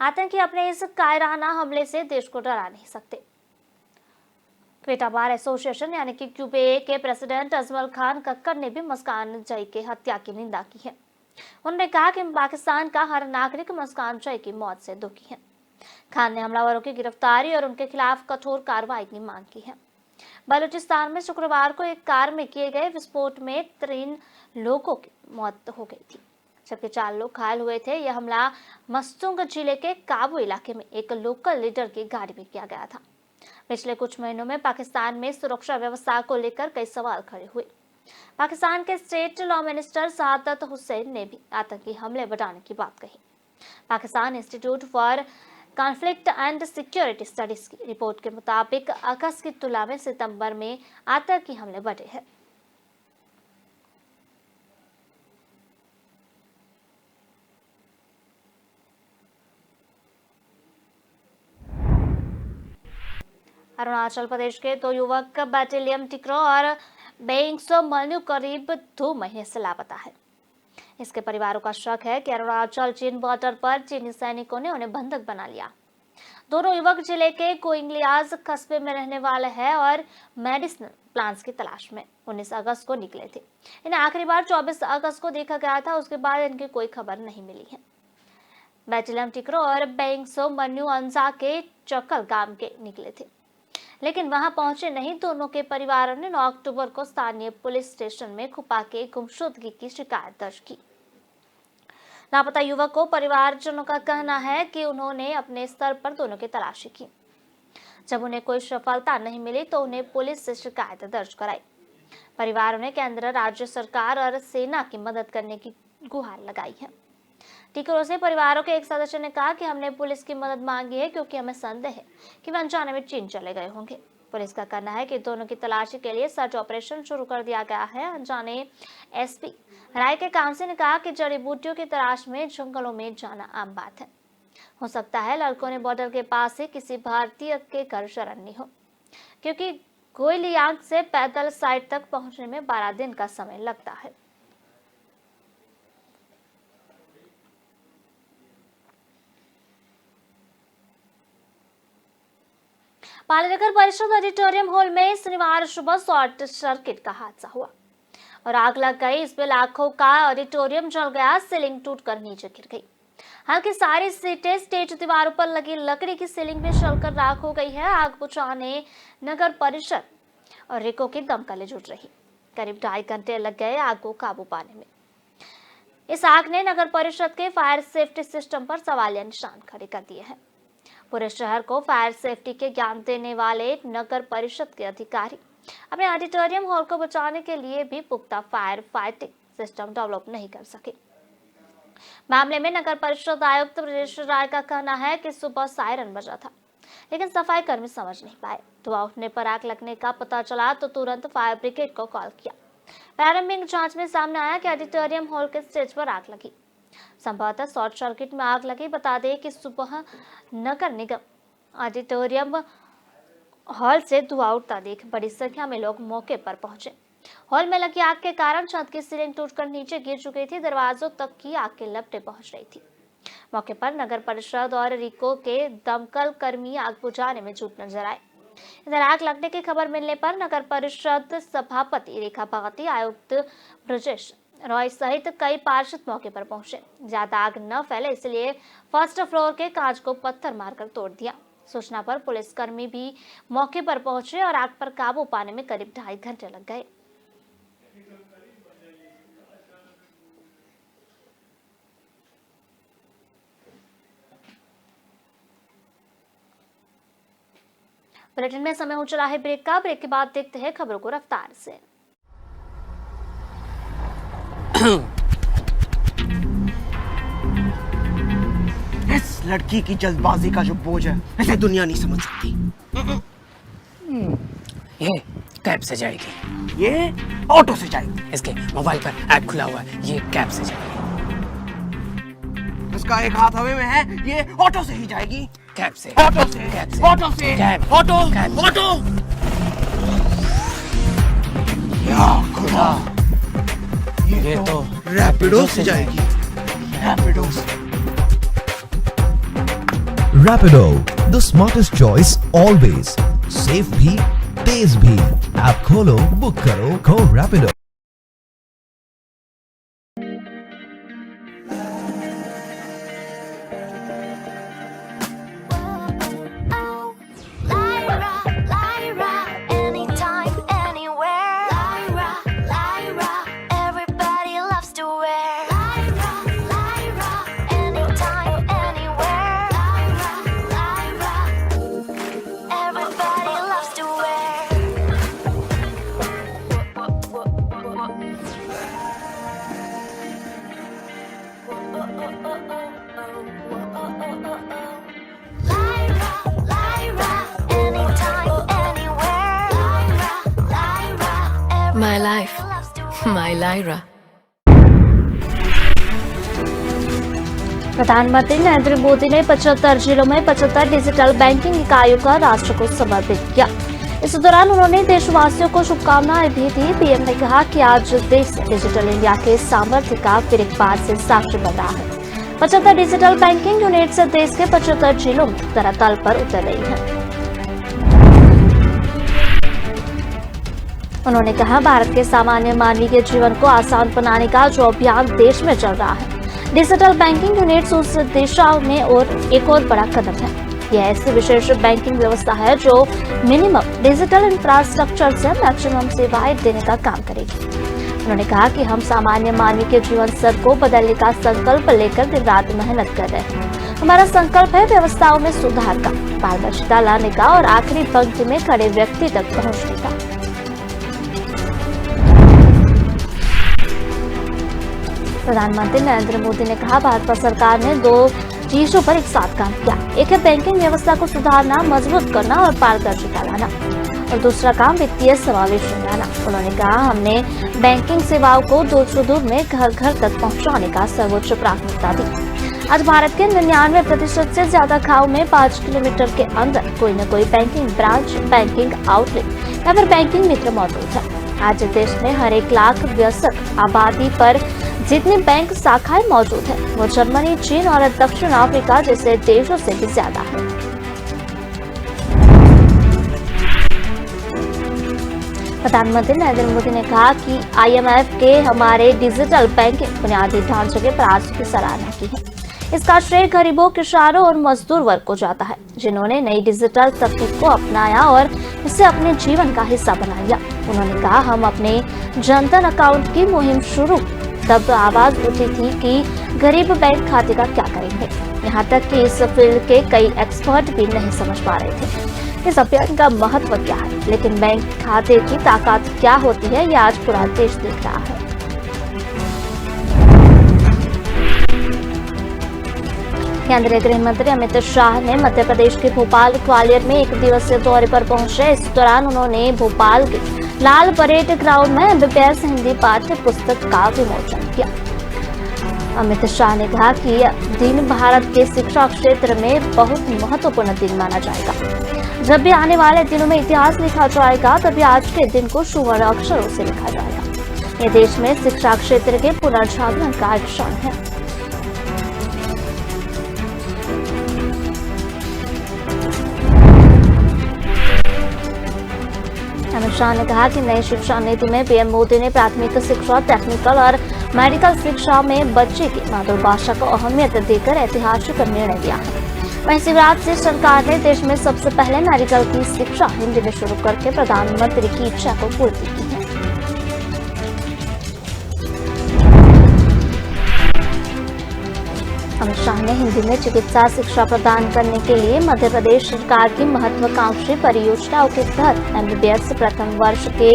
[SPEAKER 1] आतंकी अपने इस कायराना हमले से देश को डरा नहीं सकते। क्वेटा बार एसोसिएशन यानी कि क्यूबे के प्रेसिडेंट अजमल खान कक्कर ने भी मस्कान जई के हत्या की निंदा की है। उन्होंने कहा कि पाकिस्तान का हर नागरिक मस्कान जई की मौत से दुखी है। खान ने हमलावरों की गिरफ्तारी और उनके खिलाफ कठोर कार्रवाई की मांग की है। बलूचिस्तान में शुक्रवार को एक कार में किए गए विस्फोट में 3 लोगों की मौत हो गई थी, जबकि 4 लोग घायल हुए थे। यह हमला मस्तुंग जिले के काबू इलाके में एक लोकल लीडर की गाड़ी में किया गया था। पिछले कुछ महीनों में पाकिस्तान में सुरक्षा व्यवस्था को लेकर कई सवाल खड़े हुए। पाकिस्तान के स्टेट लॉ मिनिस्टर शहादत हुसैन ने भी आतंकी हमले बढ़ाने की बात कही। Pakistan institute for conflict and security studies की रिपोर्ट के मुताबिक अगस्त की तुलना में सितंबर में आतंकी हमले बढ़े हैं। अरुणाचल प्रदेश के 2 युवक बैटेलियम टिकरो और बेंगसो मनु करीब 2 महीने से लापता है। इसके परिवारों का शक है कि अरुणाचल चीन बॉर्डर पर चीनी सैनिकों ने उन्हें बंधक बना लिया। दोनों युवक जिले के कोइंगलियाज कस्बे में रहने वाले हैं और मेडिसिनल प्लांट्स की तलाश में 19 अगस्त को निकले थे। इन्हें आखिरी बार 24 अगस्त को देखा गया था। उसके बाद इनकी कोई खबर नहीं मिली है। बैटेलियम टिकरो और बेंगसो मनु अंजा के चक्कल गांव के निकले थे, लेकिन वहां पहुंचे नहीं। दोनों के परिवारों ने 9 अक्टूबर को स्थानीय पुलिस स्टेशन में खुपा के गुमशुदगी की शिकायत दर्ज की। लापता युवक को परिवारजनों का कहना है कि उन्होंने अपने स्तर पर दोनों की तलाशी की। जब उन्हें कोई सफलता नहीं मिली तो उन्हें पुलिस से शिकायत दर्ज कराई। परिवारों ने केंद्र, राज्य सरकार और सेना की मदद करने की गुहार लगाई है। टिकरो से परिवारों के एक सदस्य ने कहा कि हमने पुलिस की मदद मांगी है क्योंकि हमें संदेह है कि वे अनजाने में चीन चले गए होंगे। पुलिस का कहना है कि दोनों की तलाशी के लिए सर्च ऑपरेशन शुरू कर दिया गया है। अनजाने एसपी राय के कामसे ने कहा कि जड़ी बूटियों की तलाश में जंगलों में जाना आम बात है। हो सकता है लड़कों ने बॉर्डर के पास ही किसी भारतीय के घर शरण ली हो, क्योंकि कोइलियांग से पैदल साइट तक पहुंचने में 12 दिन का समय लगता है। पाली नगर परिषद ऑडिटोरियम हॉल में शनिवार सुबह शॉर्ट सर्किट का हादसा हुआ और आग लग गई। इसमें लाखों का ऑडिटोरियम जल गया। सीलिंग टूटकर नीचे गिर गई। हालांकि सारी सीटें स्टेज दीवारों पर लगी लकड़ी की सीलिंग में जलकर राख हो गई है। आग बुझाने नगर परिषद और रिको की दमकलें जुट रही। करीब 2.5 घंटे लग गए आग को काबू पाने में। इस आग ने नगर परिषद के फायर सेफ्टी सिस्टम पर सवालिया निशान खड़े कर दिए हैं। पूरे शहर को फायर सेफ्टी के ज्ञान देने वाले नगर परिषद के अधिकारी अपने ऑडिटोरियम हॉल को बचाने के लिए भी पुख्ता फायर फाइटिंग सिस्टम डेवलप नहीं कर सके। मामले में नगर परिषद आयुक्त ब्रजेश राय का कहना है कि सुबह सायरन बजा था, लेकिन सफाई कर्मी समझ नहीं पाए। धुआं उठने पर आग लगने का पता चला तो तुरंत फायर ब्रिगेड को कॉल किया। प्रारंभिक जांच में सामने आया कि ऑडिटोरियम हॉल के स्टेज पर आग लगी। संभवतः शॉर्ट सर्किट में आग लगी। बता दें कि सुबह नगर निगम ऑडिटोरियम हॉल से धुआं उठता देख बड़ी संख्या में लोग मौके पर पहुंचे। हॉल में लगी आग के कारण छत की सीलिंग टूटकर नीचे गिर चुकी थी। दरवाजों तक की आग की लपटें पहुंच रही थी। मौके पर नगर परिषद और रिको के दमकल कर्मी आग बुझाने में जुट नजर आए। इधर आग लगने की खबर मिलने पर नगर परिषद सभापति रेखा भगती, आयुक्त ब्रजेश रॉय सहित कई पार्षद मौके पर पहुंचे। ज्यादा आग न फैले इसलिए फर्स्ट फ्लोर के कांच को पत्थर मारकर तोड़ दिया। सूचना पर पुलिसकर्मी भी मौके पर पहुंचे और आग पर काबू पाने में करीब 2.5 घंटे लग गए। बुलेटिन में समय हो चला है ब्रेक का। ब्रेक के बाद देखते हैं खबरों को रफ्तार से।
[SPEAKER 6] इस लड़की की जल्दबाजी का जो बोझ है इसे दुनिया नहीं समझ सकती।
[SPEAKER 7] ये कैब से जाएगी,
[SPEAKER 6] ये ऑटो से जाएगी।
[SPEAKER 7] इसके मोबाइल पर ऐप खुला हुआ है, ये कैब से जाएगी।
[SPEAKER 6] इसका एक हाथ हवा में है, ये ऑटो से ही जाएगी।
[SPEAKER 7] कैब से,
[SPEAKER 6] ऑटो से,
[SPEAKER 7] कैब से,
[SPEAKER 6] ऑटो से,
[SPEAKER 7] कैब,
[SPEAKER 6] ऑटो,
[SPEAKER 7] कैब।
[SPEAKER 6] ऑटो। या खुदा,
[SPEAKER 7] ये तो
[SPEAKER 6] रैपिडो से जाएगी। रैपिडो से।
[SPEAKER 8] Rapido, the smartest choice always. Safe भी, तेज भी। ऐप खोलो, बुक करो, Go Rapido.
[SPEAKER 9] My life, my Lyra.
[SPEAKER 1] प्रधानमंत्री नरेंद्र मोदी ने 75 जिलों में 75 डिजिटल बैंकिंग इकाइयों का राष्ट्र को समर्पित किया। इस दौरान उन्होंने देशवासियों को शुभकामनाएं भी दी। पीएम ने कहा कि आज देश डिजिटल इंडिया के सामर्थ्य का फिर एक बार से साक्षी बन रहा है। 75 डिजिटल बैंकिंग यूनिट से देश के 75 जिलों में धरातल पर उतर रही है। उन्होंने कहा, भारत के सामान्य मानवी के जीवन को आसान बनाने का जो अभियान देश में चल रहा है, डिजिटल बैंकिंग यूनिट्स उस दिशा में और एक और बड़ा कदम है। यह ऐसी विशेष बैंकिंग व्यवस्था है जो मिनिमम डिजिटल इंफ्रास्ट्रक्चर से मैक्सिमम सेवाएं देने का काम करेगी। उन्होंने कहा कि हम सामान्य मानवी के जीवन स्तर को बदलने का संकल्प लेकर दिन रात मेहनत कर रहे हैं। हमारा संकल्प है व्यवस्थाओं में सुधार का, पारदर्शिता लाने का और आखिरी पंक्ति में खड़े व्यक्ति तक पहुंचने का। प्रधानमंत्री नरेंद्र मोदी ने कहा, भाजपा सरकार ने 2 चीजों पर एक साथ काम किया। एक है बैंकिंग व्यवस्था को सुधारना, मजबूत करना और पारदर्शिता लाना, और दूसरा काम वित्तीय समावेशन लाना। उन्होंने कहा, हमने बैंकिंग सेवाओं को दूर में घर घर तक पहुंचाने का सर्वोच्च प्राथमिकता दी। आज भारत के 99% से ज्यादा गाँव में 5 किलोमीटर के अंदर कोई न कोई बैंकिंग ब्रांच, बैंकिंग आउटलेट या फिर बैंकिंग मित्र मौजूद है। आज देश में हर 1 लाख वयस्क आबादी पर जितनी बैंक शाखाएं मौजूद है वो जर्मनी, चीन और दक्षिण अफ्रीका जैसे देशों से भी ज्यादा है। प्रधानमंत्री नरेंद्र मोदी ने कहा कि IMF के हमारे डिजिटल बैंकिंग बुनियादी ढांचे के प्रयास की सराहना की है। इसका श्रेय गरीबों, किसानों और मजदूर वर्ग को जाता है, जिन्होंने नई डिजिटल तकनीक को अपनाया और इसे अपने जीवन का हिस्सा बना लिया। उन्होंने कहा, हम अपने जनधन अकाउंट की मुहिम शुरू तब आवाज उठी थी कि गरीब बैंक खाते का क्या करेंगे। यहाँ तक कि इस फील्ड के कई एक्सपर्ट भी नहीं समझ पा रहे थे इस अभियान का महत्व क्या है, लेकिन बैंक खाते की ताकत क्या होती है, ये आज पूरा देश देख रहा है। केंद्रीय गृह मंत्री अमित शाह ने मध्य प्रदेश के भोपाल ग्वालियर में 1 दिवसीय दौरे पर पहुंचे। इस दौरान उन्होंने भोपाल के लाल परेड ग्राउंड में MBBS हिंदी पाठ्य पुस्तक का विमोचन किया। अमित शाह ने कहा कि यह दिन भारत के शिक्षा क्षेत्र में बहुत महत्वपूर्ण दिन माना जाएगा। जब भी आने वाले दिनों में इतिहास लिखा जाएगा, तभी आज के दिन को सुवर्ण अक्षरों से लिखा जाएगा। यह देश में शिक्षा क्षेत्र के पुनर्जागरण का एक क्षण है। अमित शाह ने कहा कि नई शिक्षा नीति में पीएम मोदी ने प्राथमिक शिक्षा, टेक्निकल और मेडिकल शिक्षा में बच्चे की मातृभाषा को अहमियत देकर ऐतिहासिक निर्णय लिया है। वहीं शिवराज सिंह सरकार ने देश में सबसे पहले मेडिकल की शिक्षा हिंदी में शुरू करके प्रधानमंत्री की इच्छा को पूर्ति की है। अमित शाह ने हिंदी में चिकित्सा शिक्षा प्रदान करने के लिए मध्य प्रदेश सरकार की महत्वाकांक्षी परियोजनाओं के तहत MBBS प्रथम वर्ष के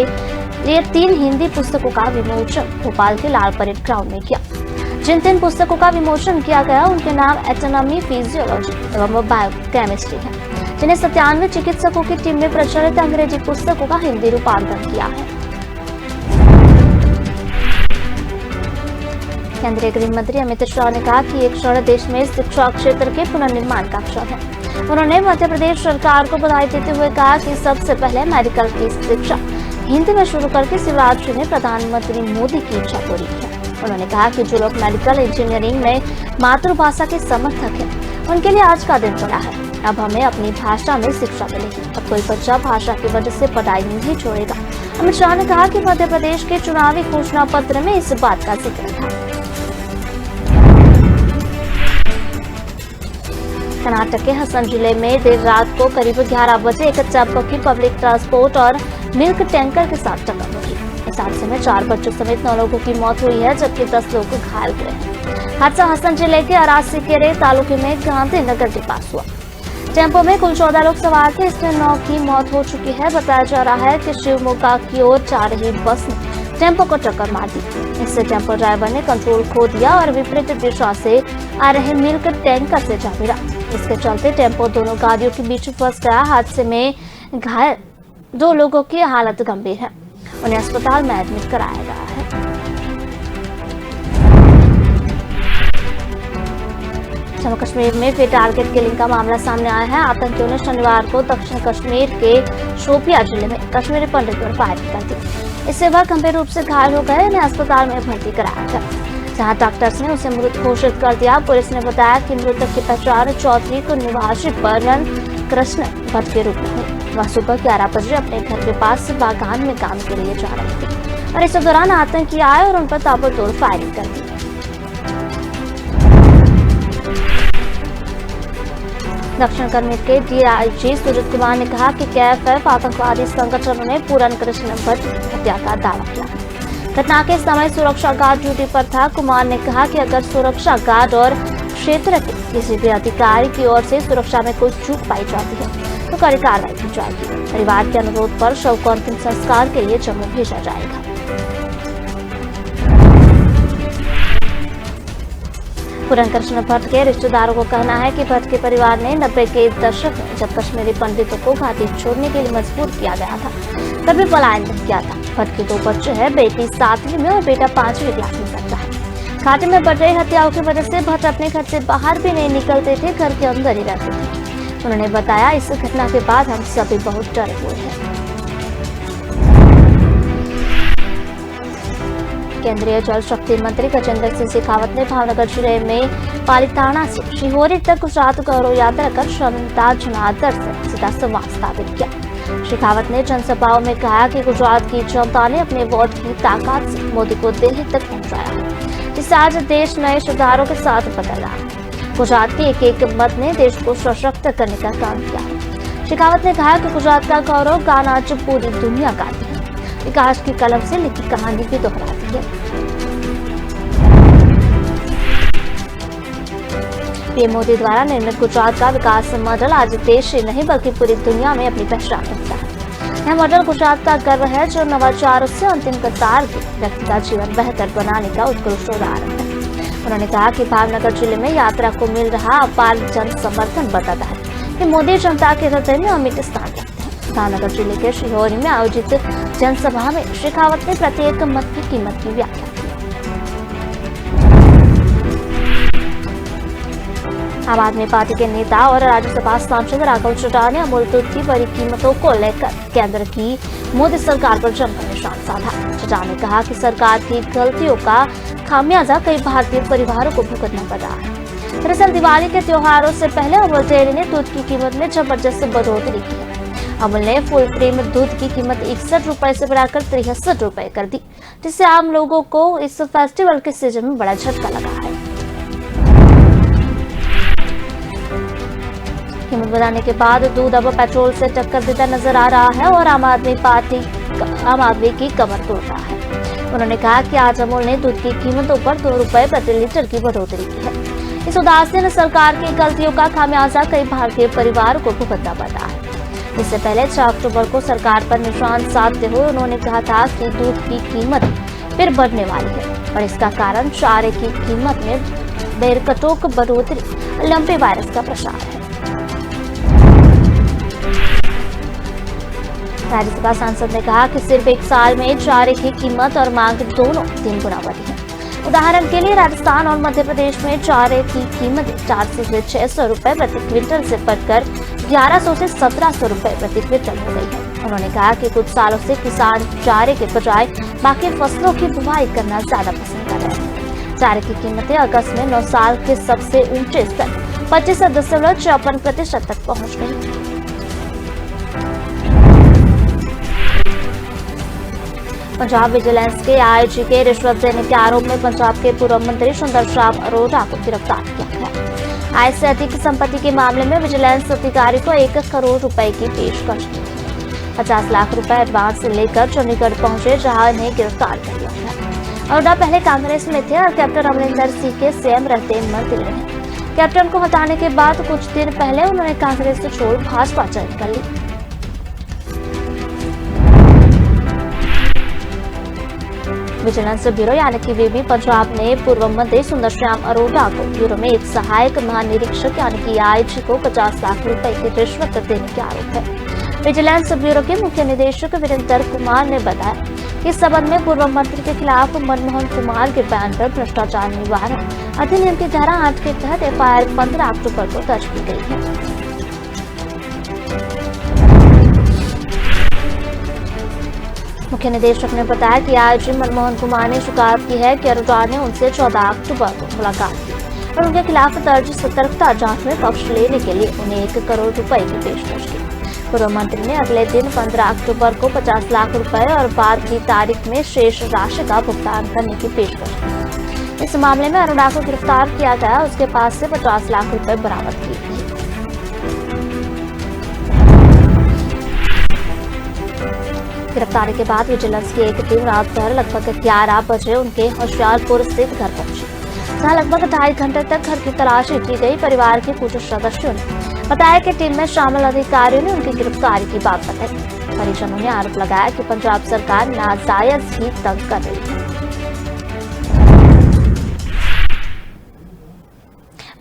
[SPEAKER 1] लिए 3 हिंदी पुस्तकों का विमोचन भोपाल के लाल परेड ग्राउंड में किया। जिन 3 पुस्तकों का विमोचन किया गया उनके नाम एटोनॉमी, फिजियोलॉजी एवं बायोकेमिस्ट्री है, जिन्हें 97 चिकित्सकों की टीम ने प्रचलित अंग्रेजी पुस्तकों का हिंदी रूपांतरण किया है। केंद्रीय गृह मंत्री अमित शाह ने कहा कि एक क्षण देश में शिक्षा क्षेत्र के पुनर्निर्माण का क्षण है। उन्होंने मध्य प्रदेश सरकार को बधाई देते हुए कहा कि सबसे पहले मेडिकल की शिक्षा हिंदी में शुरू करके शिवराज सिंह ने प्रधानमंत्री मोदी की इच्छा पूरी की है। उन्होंने कहा कि जो लोग मेडिकल इंजीनियरिंग में मातृभाषा के समर्थक हैं, उनके लिए आज का दिन बड़ा है। अब हमें अपनी भाषा में शिक्षा मिलेगी। अब कोई बच्चा भाषा की वजह से पढ़ाई नहीं छोड़ेगा। अमित शाह ने कहा कि मध्य प्रदेश के चुनावी घोषणा पत्र में इस बात का जिक्र था। कर्नाटक के हसन जिले में देर रात को करीब 11 बजे एक टेम्पो की पब्लिक ट्रांसपोर्ट और मिल्क टैंकर के साथ टक्कर हुई। इस हादसे में 4 बच्चों समेत 9 लोगों की मौत हुई है, जबकि 10 लोग घायल हुए हैं। हादसा हसन जिले के अरासीकेरे तालुके में गांधीनगर के पास हुआ। टेम्पो में कुल 14 लोग सवार थे, इसमें 9 की मौत हो चुकी है। बताया जा रहा है कि शिवमोगा की ओर जा रही बस ने टेम्पो को टक्कर मार दी। इससे टेम्पो ड्राइवर ने कंट्रोल खो दिया और विपरीत दिशा से आ रहे मिल्क टैंकर से जा गिरा। इसके चलते टेम्पो दोनों गाड़ियों के बीच फंस गया। हादसे में घायल 2 लोगों की हालत गंभीर है, उन्हें अस्पताल में एडमिट कराया गया है। जम्मू कश्मीर में फिर टारगेट किलिंग का मामला सामने आया है। आतंकियों ने शनिवार को दक्षिण कश्मीर के शोपिया जिले में कश्मीरी पंडित पर फायरिंग कर दी। इससे वह गंभीर रूप से घायल हो गए। उन्हें अस्पताल में भर्ती कराया गया, जहां डॉक्टर्स ने उसे मृत घोषित कर दिया। पुलिस ने बताया कि मृतक की पहचान चौधरी को निवासी बर्नन कृष्ण भट्ट के रूप में हुई। वह सुबह 11 बजे अपने घर के पास बागान में काम के लिए जा रहे थे और इस दौरान आतंकी आए और उन पर ताबड़तोड़ फायरिंग कर दी। दक्षिण कश्मीर के डीआईजी सुजीत कुमार ने कहा कि KFF आतंकवादी संगठनों ने पूरन कृष्ण भट्ट हत्या का दावा किया। घटना के समय सुरक्षा गार्ड ड्यूटी पर था। कुमार ने कहा कि अगर सुरक्षा गार्ड और क्षेत्र के किसी भी अधिकारी की ओर से सुरक्षा में कोई चूक पाई जाती है तो कड़ी कार्रवाई की जाएगी। परिवार के अनुरोध पर शव को अंतिम संस्कार के लिए जम्मू भेजा जाएगा। पूरन कृष्ण भट्ट के रिश्तेदारों को कहना है कि भट्ट के परिवार ने 90 के दशक में जब कश्मीरी पंडितों को घाटी छोड़ने के लिए मजबूर किया गया था तभी पलायन किया था। भट्ट के 2 बच्चे हैं, बेटी 7वीं में और बेटा 5वीं क्लास में पढ़ता है। घाटी में बढ़ रही हत्याओं की वजह से भट्ट अपने घर से बाहर भी नहीं निकलते थे, घर के अंदर ही रहते थे। उन्होंने बताया, इस घटना के बाद हम सभी बहुत डरे हुए हैं। केंद्रीय जल शक्ति मंत्री गजेंद्र सिंह शेखावत ने भावनगर जिले में पालीताना से शिहोरी तक गुजरात गौरव यात्रा कर श्रद्धा जनार्दन से सीधा संवाद स्थापित किया। शेखावत ने जनसभाओं में कहा कि गुजरात की जनता ने अपने वोट की ताकत से मोदी को दिल्ली तक पहुंचाया है, जिससे आज देश नए सुधारों के साथ बदल रहा है। गुजरात के एक मत ने देश को सशक्त करने का काम किया है। शेखावत ने कहा कि गुजरात का गौरव गाना आज पूरी दुनिया गाती है, विकास की कलम से लिखी कहानी भी दोहराती है। पीएम मोदी द्वारा निर्मित गुजरात का विकास मॉडल आज देश ही नहीं बल्कि पूरी दुनिया में अपनी पहचान रखता है। यह मॉडल गुजरात का गर्व है, जो नवाचार से अंतिम कतार के व्यक्ति का जीवन बेहतर बनाने का उत्कृष्ट उदाहरण है। उन्होंने कहा कि भावनगर जिले में यात्रा को मिल रहा अपार जन समर्थन बताता है कि मोदी जनता के हृदय में अमिट स्थान रखते हैं। भावनगर जिले के शिहोरी में आयोजित जनसभा में शेखावत ने प्रत्येक मत की कीमत की व्याख्या की। आम आदमी पार्टी के नेता और राज्यसभा सांसद राघव चड्ढा ने अमूल दूध की बड़ी कीमतों को लेकर केंद्र की मोदी सरकार पर जमकर निशान साधा। चड्ढा ने कहा कि सरकार की गलतियों का खामियाजा कई भारतीय परिवारों को भुगतना पड़ रहा है। दरअसल दिवाली के त्योहारों से पहले अमूल डेयरी ने दूध की कीमत में जबरदस्त बढ़ोतरी की है। अमूल ने फुल क्रीम दूध की कीमत 61 रुपए से बढ़ाकर 63 रुपए कर दी, जिससे आम लोगों को इस फेस्टिवल के सीजन में बड़ा झटका लगा है। कीमत बढ़ाने के बाद दूध अब पेट्रोल से टक्कर देता नजर आ रहा है और आम आदमी की कमर तोड़ रहा है। उन्होंने कहा कि आज अमूल ने दूध की कीमतों पर 2 रुपए प्रति लीटर की बढ़ोतरी की है। इस उदासीन सरकार की गलतियों का खामियाजा कई भारतीय परिवारों को भुगतना पड़ रहा है। इससे पहले 6 अक्टूबर को सरकार पर निशान साधते हुए उन्होंने कहा था कि दूध की कीमत फिर बढ़ने वाली है और इसका कारण चारे की कीमत में बेरकटोक बढ़ोतरी, लंपी वायरस का प्रसार है। राज्यसभा सांसद ने कहा कि सिर्फ 1 साल में चारे की कीमत और मांग दोनों 3 गुना बढ़ी है। उदाहरण के लिए राजस्थान और मध्य प्रदेश में चारे की कीमतें 400 से 600 रुपए प्रति क्विंटल से बढ़कर 1100 से 1700 रुपए प्रति क्विंटल हो गई है। उन्होंने कहा कि कुछ सालों से किसान चारे के बजाय बाकी फसलों की बुवाई करना ज्यादा पसंद कर रहे हैं। चारे की कीमतें अगस्त में 9 साल के सबसे ऊंचे स्तर 25.54% तक पहुंच गई। पंजाब विजिलेंस के आईजी के रिश्वत देने के आरोप में पंजाब के पूर्व मंत्री सुंदर श्याम अरोड़ा को गिरफ्तार किया गया। आय से अधिक संपत्ति के मामले में विजिलेंस अधिकारी को 1 करोड़ रुपए की पेशकश की। 50 लाख रुपए एडवांस लेकर चंडीगढ़ पहुंचे, जहां इन्हें गिरफ्तार कर लिया गया। अरोड़ा पहले कांग्रेस में थे और कैप्टन अमरिंदर सिंह के सीएम रहते मंत्री रहे। कैप्टन को हटाने के बाद कुछ दिन पहले उन्होंने कांग्रेस छोड़ भाजपा ज्वाइन कर ली। विजिलेंस ब्यूरो यानी कि विबी पंजाब ने पूर्व मंत्री सुंदर श्याम अरोड़ा को ब्यूरो में एक सहायक महानिरीक्षक यानी कि आईजी को 50 लाख रुपए की रिश्वत देने के आरोप है। विजिलेंस ब्यूरो के मुख्य निदेशक वीरेंद्र कुमार ने बताया इस संबंध में पूर्व मंत्री के खिलाफ मनमोहन कुमार के बयान पर भ्रष्टाचार निवारण अधिनियम की धारा 8 के तहत एफआईआर 15 अक्टूबर को दर्ज की गई है। मुख्य निदेशक ने बताया कि आईजी मनमोहन कुमार ने शिकायत की है कि अरोड़ा ने उनसे 14 अक्टूबर को मुलाकात की और उनके खिलाफ दर्ज सतर्कता जांच में पक्ष लेने के लिए उन्हें 1 करोड़ रुपए की पेशकश की। पूर्व मंत्री ने अगले दिन 15 अक्टूबर को 50 लाख रुपए और बाद की तारीख में शेष राशि का भुगतान करने की पेशकश की। इस मामले में अरोड़ा को गिरफ्तार किया गया, उसके पास से 50 लाख रुपए बरामद किए गए। गिरफ्तारी के बाद विजिलेंस की एक टीम रात भर लगभग 11 बजे उनके होशियारपुर स्थित घर पहुंची, जहां लगभग 2.5 घंटे तक घर की तलाशी की गई। परिवार के कुछ सदस्यों ने बताया कि टीम में शामिल अधिकारियों ने उनकी गिरफ्तारी की बात बताई। परिजनों ने आरोप लगाया कि पंजाब सरकार नाजायज ही तंग कर रही है।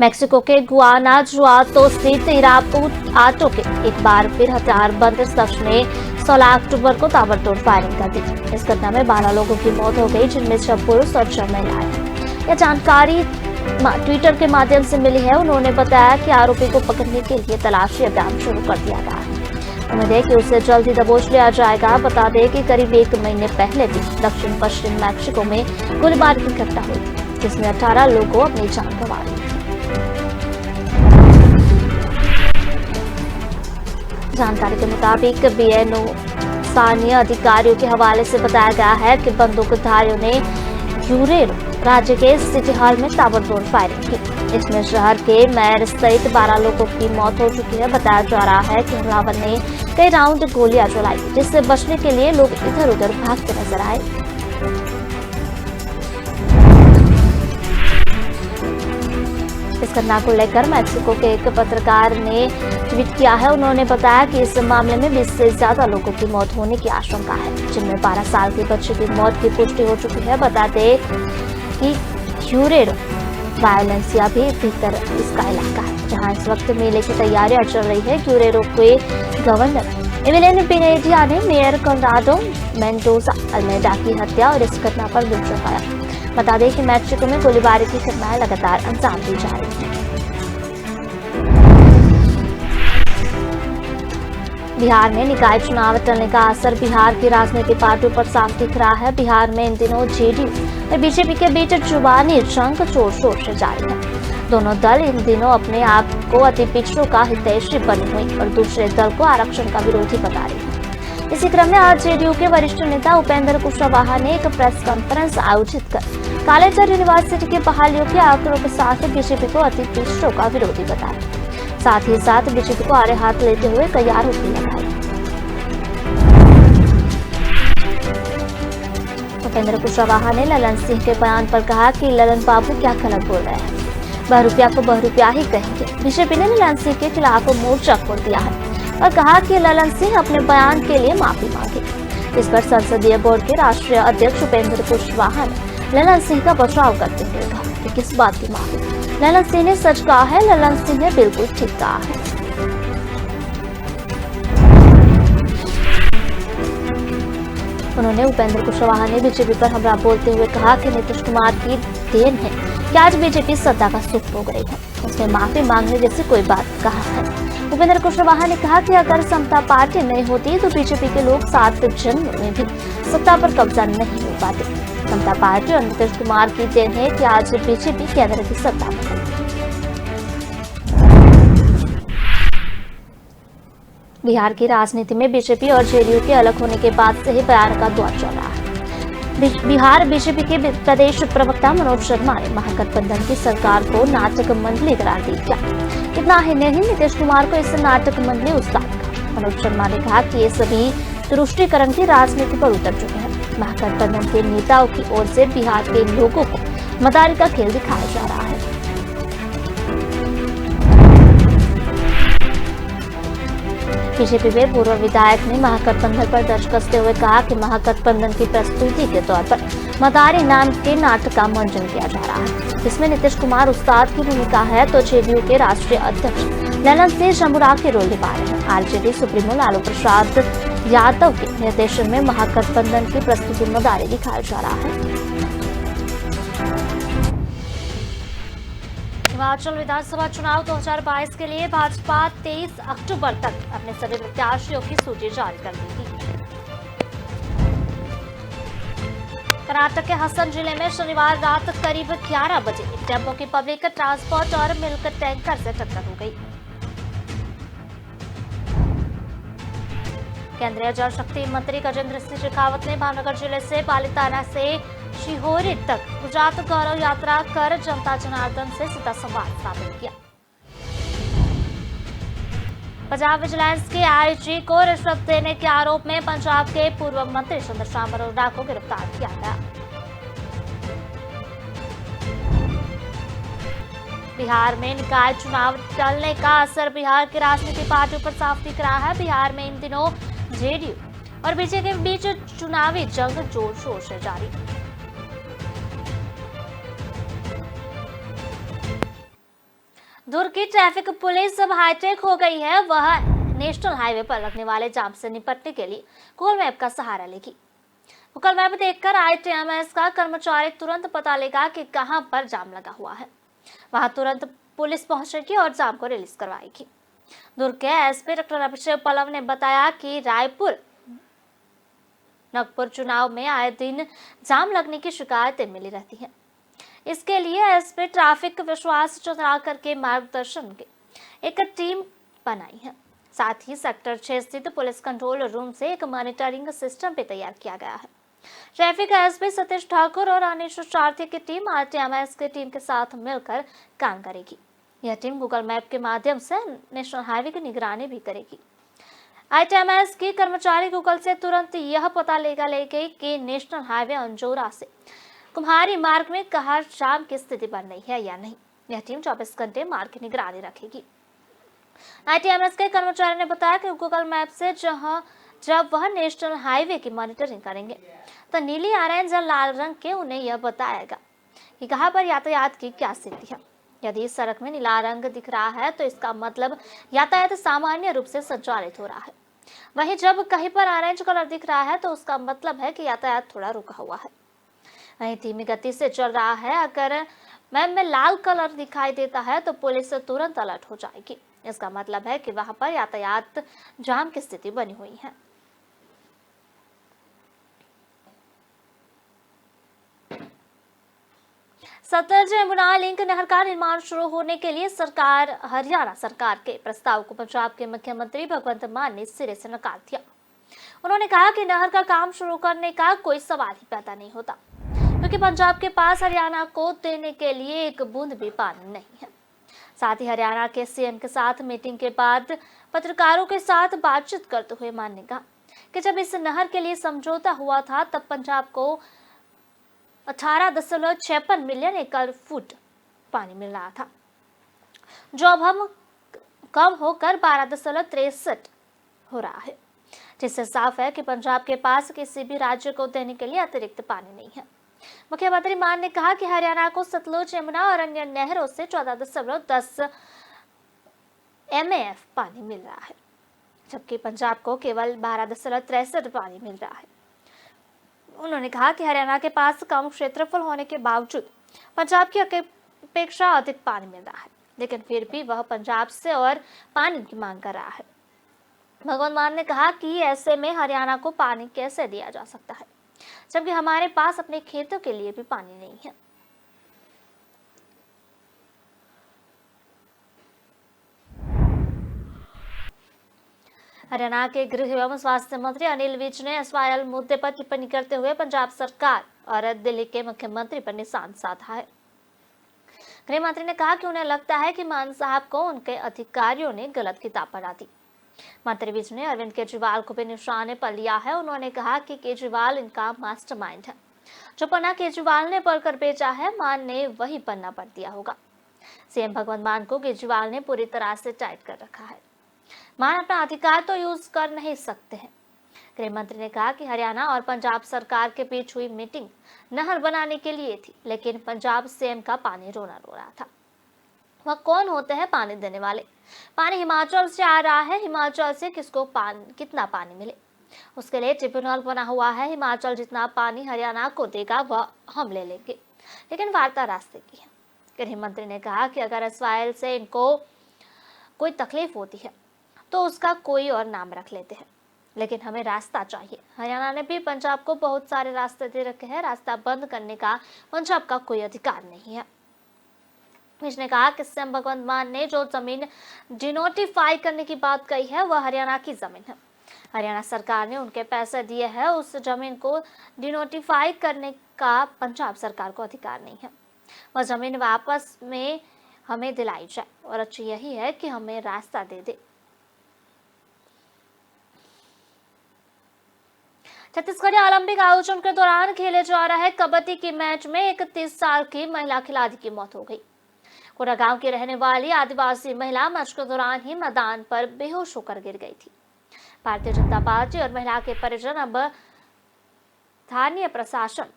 [SPEAKER 1] मेक्सिको के गुआनाजुआतो स्थित इरापुआटो के एक बार फिर हथियारबंद शख्स ने 16 अक्टूबर को ताबड़तोड़ फायरिंग कर दी। इस घटना में 12 लोगों की मौत हो गई, जिनमें 6 पुरुष और 6 महिलाएं। यह जानकारी ट्विटर के माध्यम से मिली है। उन्होंने बताया कि आरोपी को पकड़ने के लिए तलाशी अभियान शुरू कर दिया गया है। उम्मीद है कि उसे जल्द ही दबोच लिया जाएगा। बता दें कि करीब 1 महीने पहले भी दक्षिण पश्चिम मैक्सिको में गोलीबारी की घटना हुई, जिसमें 18 लोगों अपनी जान गंवा दी। जानकारी के मुताबिक बीएनओ स्थानीय अधिकारियों के हवाले से बताया गया है कि बंदूकधारियों ने यूरेरो राज्य के सिटी हॉल में ताबड़तोड़ फायरिंग की। इसमें शहर के मेयर सहित 12 लोगों की मौत हो चुकी है। बताया जा रहा है कि हमलावर ने कई राउंड गोलियां चलाई, जिससे बचने के लिए लोग इधर उधर भागते नजर आए। इस घटना को लेकर मैक्सिको के एक पत्रकार ने ट्वीट किया है। उन्होंने बताया कि इस मामले में 20 से ज्यादा लोगों की मौत होने की आशंका है, जिनमें 12 साल के बच्चे की मौत की पुष्टि हो चुकी है। बता दें कि यूरेरो वायलेंसिया भी भीतर इसका इलाका है, जहां इस वक्त मेले की तैयारियां चल रही है। यूरेरो के गवर्नर एमिलियनो पिनेडिया ने मेयर कॉनराडो मेंडोजा अल्मेडा की हत्या और इस घटना पर दुख जताया। बता दें कि मैक्सिको में गोलीबारी की घटनाएं लगातार अंजाम दी जा रही हैं। बिहार में निकाय चुनाव टलने का असर बिहार की राजनीतिक पार्टियों पर साफ दिख रहा है। बिहार में इन दिनों जेडीयू और बीजेपी के बीच जुबानी जंग जोर शोर से जारी है। दोनों दल इन दिनों अपने आप को अति पिछड़ों का हितैषी बनी हुई और दूसरे दल को आरक्षण का विरोधी बता रही है। इसी क्रम में आज जेडीयू के वरिष्ठ नेता उपेंद्र कुशवाहा ने एक प्रेस कॉन्फ्रेंस आयोजित कर कॉलेज और यूनिवर्सिटी की बहालियों के आंकड़ों के साथ बीजेपी को अति पिछड़ों का विरोधी बताया। साथ ही साथ बीजेपी को आड़े हाथ लेते हुए कई आरोप भी लगाए। उपेंद्र कुशवाहा ने ललन सिंह के बयान पर कहा कि ललन बाबू क्या गलत बोल रहे हैं, बहुरुपया को बहुरुपया ही कहेंगे। बीजेपी ने ललन सिंह के खिलाफ मोर्चा खोल दिया है और कहा कि ललन सिंह अपने बयान के लिए माफी मांगे। इस पर संसदीय बोर्ड के राष्ट्रीय अध्यक्ष उपेंद्र कुशवाहा ने ललन सिंह का बचाव करते हुए कहा कि किस बात की माफी, ललन सिंह ने सच कहा है, ललन सिंह ने बिल्कुल ठीक कहा है। उन्होंने उपेंद्र कुशवाहा ने बीजेपी पर हमला बोलते हुए कहा कि नीतीश कुमार की देन है कि आज बीजेपी सत्ता का सुख भोग रही है, उसने माफी मांगने जैसी कोई बात कहा है। उपेंद्र कुशवाहा ने कहा कि अगर समता पार्टी नहीं होती तो बीजेपी के लोग 7 जन्म में भी सत्ता पर कब्जा नहीं हो पाते। समता पार्टी और नीतीश कुमार की देन है कि आज बीजेपी केंद्र की सत्ता में है। बिहार की राजनीति में बीजेपी और जेडीयू के अलग होने के बाद से ही बयान का दौर चल रहा है। बिहार बीजेपी के प्रदेश प्रवक्ता मनोज शर्मा ने महागठबंधन की सरकार को नाटक मंडली करार दी। क्या इतना ही नहीं, नीतीश कुमार को इस नाटक मंडली उस्ताद कहा। मनोज शर्मा ने कहा कि ये सभी तुष्टीकरण की राजनीति पर उतर चुके हैं। महागठबंधन के नेताओं की ओर से बिहार के लोगों को मदारी का खेल दिखाया जा रहा है। बीजेपी में पूर्व विधायक ने महागठबंधन पर दर्ज कसते हुए कहा कि महागठबंधन की प्रस्तुति के तौर पर मदारी नाम के नाटक का मंचन किया जा रहा है, जिसमें नीतीश कुमार उस्ताद की भूमिका है तो जेडीयू के राष्ट्रीय अध्यक्ष ललन सिंह जमुरा के रोल निभा रहे हैं। आरजेडी सुप्रीमो लालू प्रसाद यादव के निर्देशन में महागठबंधन की प्रस्तुत जिम्मेदारी दिखाया जा रहा है। हिमाचल विधानसभा चुनाव 2022 के लिए भाजपा 23 अक्टूबर तक अपने सभी प्रत्याशियों की सूची जारी कर देगी। कर्नाटक के हसन जिले में शनिवार रात करीब 11 बजे एक टेम्पो की पब्लिक ट्रांसपोर्ट और मिल्क टैंकर से टक्कर हो गई। केंद्रीय जल शक्ति मंत्री गजेंद्र सिंह शेखावत ने भावनगर जिले से पालिताना से शिहोरी तक गुजरात गौरव यात्रा कर जनता जनार्दन से सीधा संवाद स्थापित किया। पंजाब विजिलेंस के आईजी को रिश्वत देने के आरोप में पंजाब के पूर्व मंत्री चंद्रशेखर अरोड़ा को गिरफ्तार किया गया। बिहार में निकाय चुनाव टलने का असर बिहार की राजनीतिक पार्टियों पर साफ दिख रहा है। बिहार में इन दिनों जेडीयू और बीजेपी के बीच चुनावी जंग जोर शोर से जारी। दुर्ग की ट्रैफिक पुलिस अब हाईटेक हो गई है। वह नेशनल हाईवे पर लगने वाले जाम से निपटने के लिए गूगल मैप का सहारा लेगी। गूगल मैप देखकर आईटीएमएस का कर्मचारी तुरंत पता लेगा कि कहां पर जाम लगा हुआ है। वहां तुरंत पुलिस पहुंचेगी और जाम को रिलीज करवाएगी। दुर्ग के एसपी डॉक्टर अभिषेक पल्लव ने बताया कि रायपुर नागपुर चुनाव में आए दिन जाम लगने की शिकायतें मिली रहती हैं। इसके लिए एसपी ट्रैफिक विश्वास चंद्राकर के मार्गदर्शन के एक टीम बनाई है। साथ ही सेक्टर 6 स्थित पुलिस कंट्रोल रूम से एक मॉनिटरिंग सिस्टम भी तैयार किया गया है। ट्रैफिक एसपी सतीश ठाकुर और अनिश चारती की टीम आरटीएमएस की टीम के साथ मिलकर काम करेगी। यह टीम गूगल मैप के माध्यम से नेशनल हाईवे की निगरानी भी करेगी। आईटीएमएस की कर्मचारी गूगल से तुरंत यह पता लेंगे कि नेशनल हाईवे अंजोरा से कुम्हारी मार्ग में कहाँ जाम की स्थिति बन रही है या नहीं। यह टीम 24 घंटे मार्ग की निगरानी रखेगी। आईटीएमएस के कर्मचारी ने बताया कि गूगल मैप से जब वह नेशनल हाईवे की मॉनिटरिंग करेंगे तो नीली ऑरेंज और लाल रंग के उन्हें यह बताएगा कि कहां पर यातायात की क्या स्थिति है। यदि सड़क में नीला रंग दिख रहा है तो इसका मतलब यातायात सामान्य रूप से संचालित हो रहा है। वहीं जब कहीं पर ऑरेंज कलर दिख रहा है तो उसका मतलब है कि यातायात थोड़ा रुका हुआ है, वहीं धीमी गति से चल रहा है। अगर मैप में लाल कलर दिखाई देता है तो पुलिस तुरंत अलर्ट हो जाएगी। इसका मतलब है कि वहां पर यातायात जाम की स्थिति बनी हुई है। सतलज यमुना लिंक नहर का निर्माण शुरू होने के लिए हरियाणा सरकार के प्रस्ताव को पंजाब के मुख्यमंत्री भगवंत मान ने सिरे से नकार दिया। उन्होंने कहा कि नहर का काम शुरू करने का कोई सवाल ही पैदा नहीं होता, क्योंकि पंजाब के पास हरियाणा को देने के लिए एक बूंद भी पानी नहीं है। साथ ही हरियाणा के सीएम के साथ मीटिंग के बाद पत्रकारों के साथ बातचीत करते हुए मान ने कहा कि जब इस नहर के लिए समझौता हुआ था तब पंजाब को 18.56 मिलियन एकड़ फुट पानी मिल रहा था, जो अब हम कम होकर 12.63 हो रहा है, जिससे साफ है कि पंजाब के पास किसी भी राज्य को देने के लिए अतिरिक्त पानी नहीं है। मुख्यमंत्री मान ने कहा कि हरियाणा को सतलुज, यमुना और अन्य नहरों से 14.10 MAF पानी मिल रहा है, जबकि पंजाब को केवल 12.63 पानी मिल रहा है। उन्होंने कहा कि हरियाणा के पास कम क्षेत्रफल होने के बावजूद पंजाब की अपेक्षा अधिक पानी मिल रहा है, लेकिन फिर भी वह पंजाब से और पानी की मांग कर रहा है। भगवंत मान ने कहा कि ऐसे में हरियाणा को पानी कैसे दिया जा सकता है, जबकि हमारे पास अपने खेतों के लिए भी पानी नहीं है। हरियाणा के गृह एवं स्वास्थ्य मंत्री अनिल विज ने एसवाईएल मुद्दे पर टिप्पणी करते हुए पंजाब सरकार और दिल्ली के मुख्यमंत्री पर निशान साधा है। गृह मंत्री ने कहा कि उन्हें लगता है कि मान साहब को उनके अधिकारियों ने गलत किताब पढ़ा दी। मंत्री विज ने अरविंद केजरीवाल को भी निशाने पर लिया है। उन्होंने कहा कि केजरीवाल इनका मास्टरमाइंड है। जो पन्ना केजरीवाल ने पढ़कर भेजा है, मान ने वही पन्ना पढ़ दिया होगा। सीएम भगवंत मान को केजरीवाल ने पूरी तरह से टाइट कर रखा है। मान अपना अधिकार तो यूज कर नहीं सकते हैं। गृह मंत्री ने कहा कि हरियाणा और पंजाब सरकार के बीच हुई मीटिंग नहर बनाने के लिए थी, लेकिन पंजाब सीएम का पानी रोना रो रहा था। वह कौन होते हैं पानी देने वाले? पानी हिमाचल से आ रहा है, हिमाचल से किसको कितना पानी मिले, उसके लिए ट्रिब्यूनल बना हुआ है। हिमाचल जितना पानी हरियाणा को देगा वह हम ले लेंगे, लेकिन वार्ता रास्ते की है। गृह मंत्री ने कहा कि अगर इस फाइल से इनको कोई तकलीफ होती है तो उसका कोई और नाम रख लेते हैं, लेकिन हमें रास्ता चाहिए। हरियाणा ने भी पंजाब को बहुत सारे रास्ते दे रखे हैं, रास्ता बंद करने का पंजाब का कोई अधिकार नहीं है। ने कहा कि सीएम भगवंत मान ने जो जमीन डिनोटिफाई करने की बात कही है वह हरियाणा की जमीन है। हरियाणा सरकार ने उनके पैसे दिए हैं, उस जमीन को डिनोटिफाई करने का पंजाब सरकार को अधिकार नहीं है। वह जमीन वापस में हमें दिलाई जाए और अच्छी यही है कि हमें रास्ता दे दे। छत्तीसगढ़ ओलंपिक आयोजन के दौरान खेले जा रहे कबड्डी की मैच में एक 30 साल की महिला खिलाड़ी की मौत हो गई। कोडागांव की रहने वाली आदिवासी महिला मैच के दौरान ही मैदान पर बेहोश होकर गिर गई थी। भारतीय जनता पार्टी और महिला के परिजन अब स्थानीय प्रशासन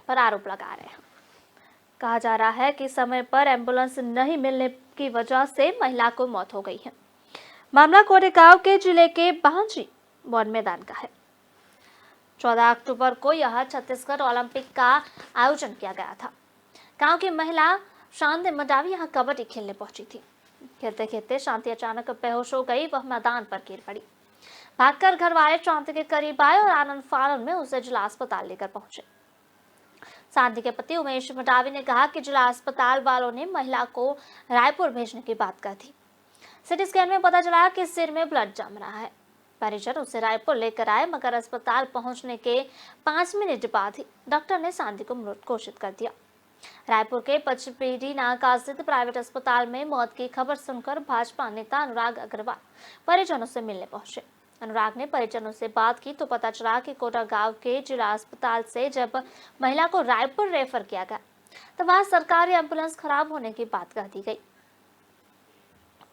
[SPEAKER 1] पर आरोप लगा रहे हैं। कहा जा रहा है कि समय पर एम्बुलेंस नहीं मिलने की वजह से महिला को मौत हो गई है। मामला कोडागांव के जिले के बांजी वन मैदान का है। 14 अक्टूबर को यह छत्तीसगढ़ ओलंपिक का आयोजन किया गया था। गांव की महिला शांति मडावी यहाँ कबड्डी खेलने पहुंची थी। खेलते खेलते शांति अचानक बेहोश हो गई, वह मैदान पर गिर पड़ी। भागकर घर वाले शांति के करीब आए और आनंद फानन में उसे जिला अस्पताल लेकर पहुंचे। शांति के पति उमेश मडावी ने कहा कि जिला अस्पताल वालों ने महिला को रायपुर भेजने की बात कही थी। सिटी स्कैन में पता चला कि सिर में ब्लड जम रहा है। परिजन उसे रायपुर लेकर आए, मगर अस्पताल पहुंचने के 5 मिनट बाद ही डॉक्टर ने शांति को मृत घोषित कर दिया। रायपुर के पचपेड़ी नाका स्थित प्राइवेट अस्पताल में मौत की खबर सुनकर भाजपा नेता अनुराग अग्रवाल परिजनों से मिलने पहुंचे। अनुराग ने परिजनों से बात की तो पता चला कि कोडागांव के जिला अस्पताल से जब महिला को रायपुर रेफर किया गया तो वहां सरकारी एम्बुलेंस खराब होने की बात कह दी गई।